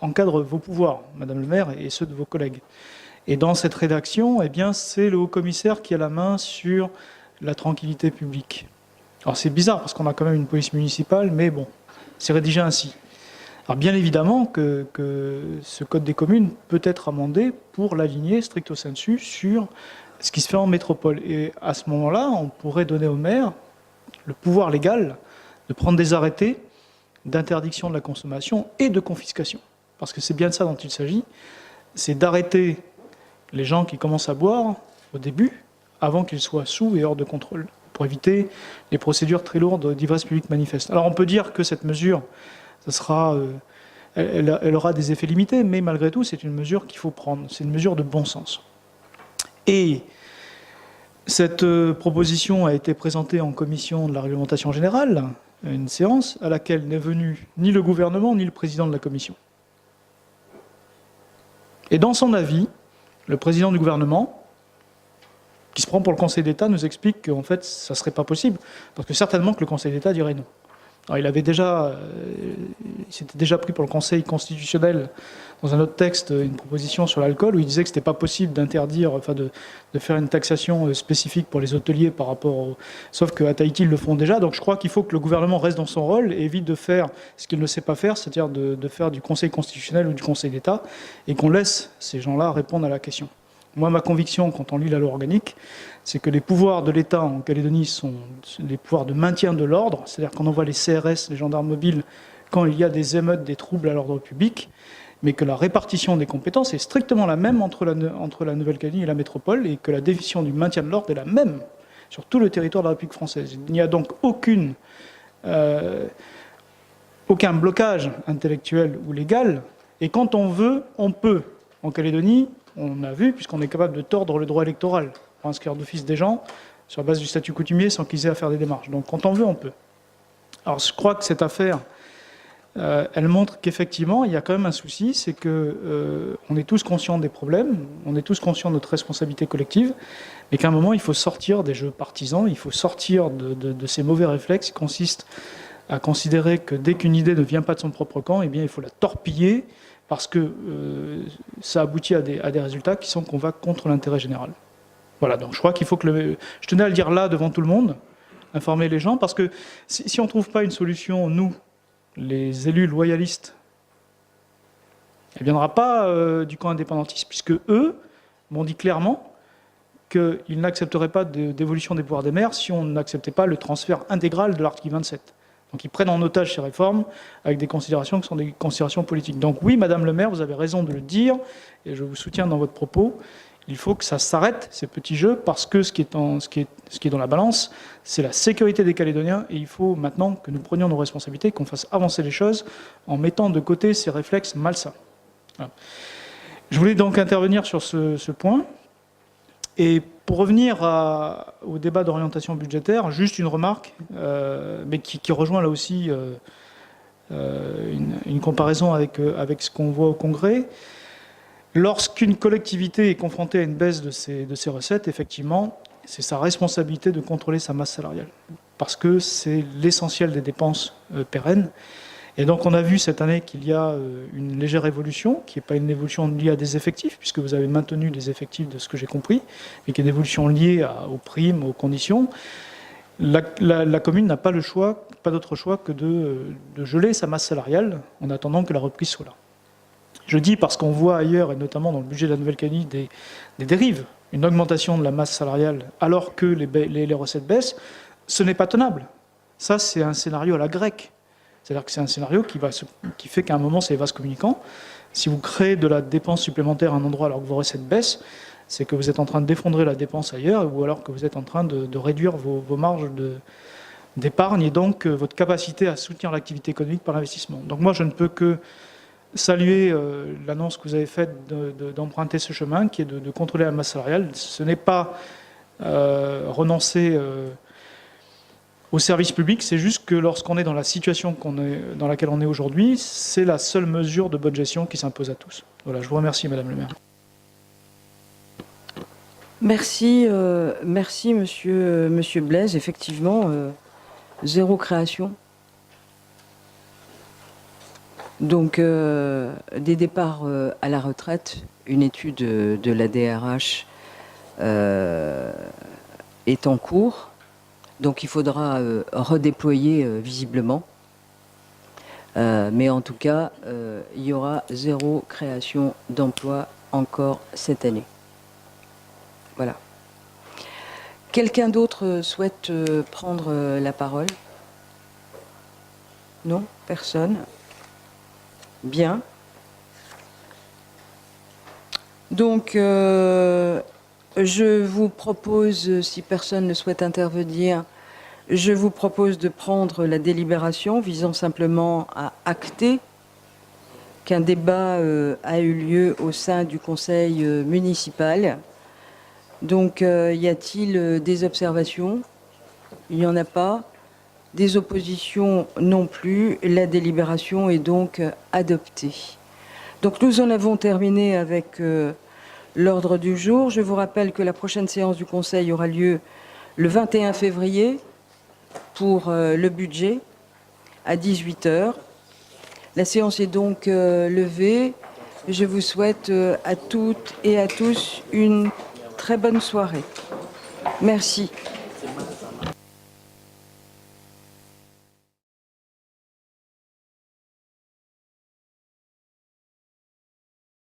encadre vos pouvoirs, Madame le maire, et ceux de vos collègues. Et dans cette rédaction, eh bien, c'est le haut-commissaire qui a la main sur la tranquillité publique. Alors c'est bizarre parce qu'on a quand même une police municipale, mais bon, c'est rédigé ainsi. Alors bien évidemment que ce code des communes peut être amendé pour l'aligner stricto sensu sur ce qui se fait en métropole. Et à ce moment-là, on pourrait donner au maire le pouvoir légal de prendre des arrêtés d'interdiction de la consommation et de confiscation. Parce que c'est bien de ça dont il s'agit, c'est d'arrêter les gens qui commencent à boire au début, avant qu'ils soient sous et hors de contrôle, pour éviter les procédures très lourdes d'ivresse publique manifeste. Alors on peut dire que cette mesure, elle aura des effets limités, mais malgré tout, c'est une mesure qu'il faut prendre. C'est une mesure de bon sens. Et cette proposition a été présentée en commission de la réglementation générale, une séance à laquelle n'est venu ni le gouvernement ni le président de la commission. Et dans son avis, le président du gouvernement, qui se prend pour le Conseil d'État, nous explique qu'en fait, ça ne serait pas possible, parce que certainement que le Conseil d'État dirait non. Alors, il s'était déjà pris pour le Conseil constitutionnel dans un autre texte une proposition sur l'alcool où il disait que c'était pas possible d'interdire, enfin de faire une taxation spécifique pour les hôteliers par rapport sauf qu'à Tahiti ils le font déjà. Donc je crois qu'il faut que le gouvernement reste dans son rôle et évite de faire ce qu'il ne sait pas faire, c'est-à-dire de faire du Conseil constitutionnel ou du Conseil d'État, et qu'on laisse ces gens-là répondre à la question. Moi, ma conviction, quand on lit la loi organique, c'est que les pouvoirs de l'État en Calédonie sont les pouvoirs de maintien de l'ordre, c'est-à-dire qu'on envoie les CRS, les gendarmes mobiles, quand il y a des émeutes, des troubles à l'ordre public, mais que la répartition des compétences est strictement la même entre la Nouvelle-Calédonie et la métropole, et que la définition du maintien de l'ordre est la même sur tout le territoire de la République française. Il n'y a donc aucun blocage intellectuel ou légal, et quand on veut, on peut. En Calédonie, on a vu, puisqu'on est capable de tordre le droit électoral pour inscrire d'office des gens sur la base du statut coutumier sans qu'ils aient à faire des démarches. Donc quand on veut, on peut. Alors je crois que cette affaire, elle montre qu'effectivement, il y a quand même un souci, c'est que on est tous conscients des problèmes, on est tous conscients de notre responsabilité collective, mais qu'à un moment, il faut sortir des jeux partisans, il faut sortir de ces mauvais réflexes qui consistent à considérer que dès qu'une idée ne vient pas de son propre camp, eh bien, il faut la torpiller, parce que ça aboutit à des résultats qui sont qu'on va contre l'intérêt général. Voilà, donc je crois qu'il faut que je tenais à le dire là, devant tout le monde, informer les gens, parce que si on ne trouve pas une solution, nous, les élus loyalistes, elle ne viendra pas du camp indépendantiste, puisque eux m'ont dit clairement qu'ils n'accepteraient pas d'évolution des pouvoirs des maires si on n'acceptait pas le transfert intégral de l'article 27. Donc ils prennent en otage ces réformes avec des considérations qui sont des considérations politiques. Donc oui, Madame le maire, vous avez raison de le dire, et je vous soutiens dans votre propos. Il faut que ça s'arrête, ces petits jeux, parce que ce qui est dans la balance, c'est la sécurité des Calédoniens, et il faut maintenant que nous prenions nos responsabilités, qu'on fasse avancer les choses en mettant de côté ces réflexes malsains. Voilà. Je voulais donc intervenir sur ce point. Et pour revenir au débat d'orientation budgétaire, juste une remarque, mais qui rejoint là aussi une comparaison avec ce qu'on voit au Congrès. Lorsqu'une collectivité est confrontée à une baisse de ses recettes, effectivement, c'est sa responsabilité de contrôler sa masse salariale, parce que c'est l'essentiel des dépenses pérennes. Et donc on a vu cette année qu'il y a une légère évolution, qui n'est pas une évolution liée à des effectifs, puisque vous avez maintenu des effectifs de ce que j'ai compris, mais qui est une évolution liée aux primes, aux conditions. La commune n'a pas d'autre choix que de geler sa masse salariale en attendant que la reprise soit là. Je dis parce qu'on voit ailleurs, et notamment dans le budget de la Nouvelle-Calédonie, des dérives, une augmentation de la masse salariale alors que les recettes baissent. Ce n'est pas tenable. Ça, c'est un scénario à la grecque. C'est-à-dire que c'est un scénario qui fait qu'à un moment, c'est les vases communicants. Si vous créez de la dépense supplémentaire à un endroit alors que vos recettes baissent, c'est que vous êtes en train d'effondrer la dépense ailleurs, ou alors que vous êtes en train de réduire vos marges d'épargne et donc votre capacité à soutenir l'activité économique par l'investissement. Donc moi, je ne peux que saluer l'annonce que vous avez faite d'emprunter ce chemin, qui est de contrôler la masse salariale. Ce n'est pas renoncer au service public, c'est juste que lorsqu'on est dans la situation dans laquelle on est aujourd'hui, c'est la seule mesure de bonne gestion qui s'impose à tous. Voilà, je vous remercie, Madame le maire. Merci, merci monsieur Blaise. Effectivement, zéro création. Donc, des départs à la retraite, une étude de la DRH est en cours. Donc il faudra redéployer visiblement. Mais en tout cas, il y aura zéro création d'emplois encore cette année. Voilà. Quelqu'un d'autre souhaite prendre la parole? Non? Personne? Bien. Donc, je vous propose, si personne ne souhaite intervenir, je vous propose de prendre la délibération visant simplement à acter qu'un débat a eu lieu au sein du conseil municipal. Donc, y a-t-il des observations? Il n'y en a pas. Des oppositions non plus. La délibération est donc adoptée. Donc, nous en avons terminé avec l'ordre du jour. Je vous rappelle que la prochaine séance du Conseil aura lieu le 21 février pour le budget à 18h. La séance est donc levée. Je vous souhaite à toutes et à tous une très bonne soirée. Merci.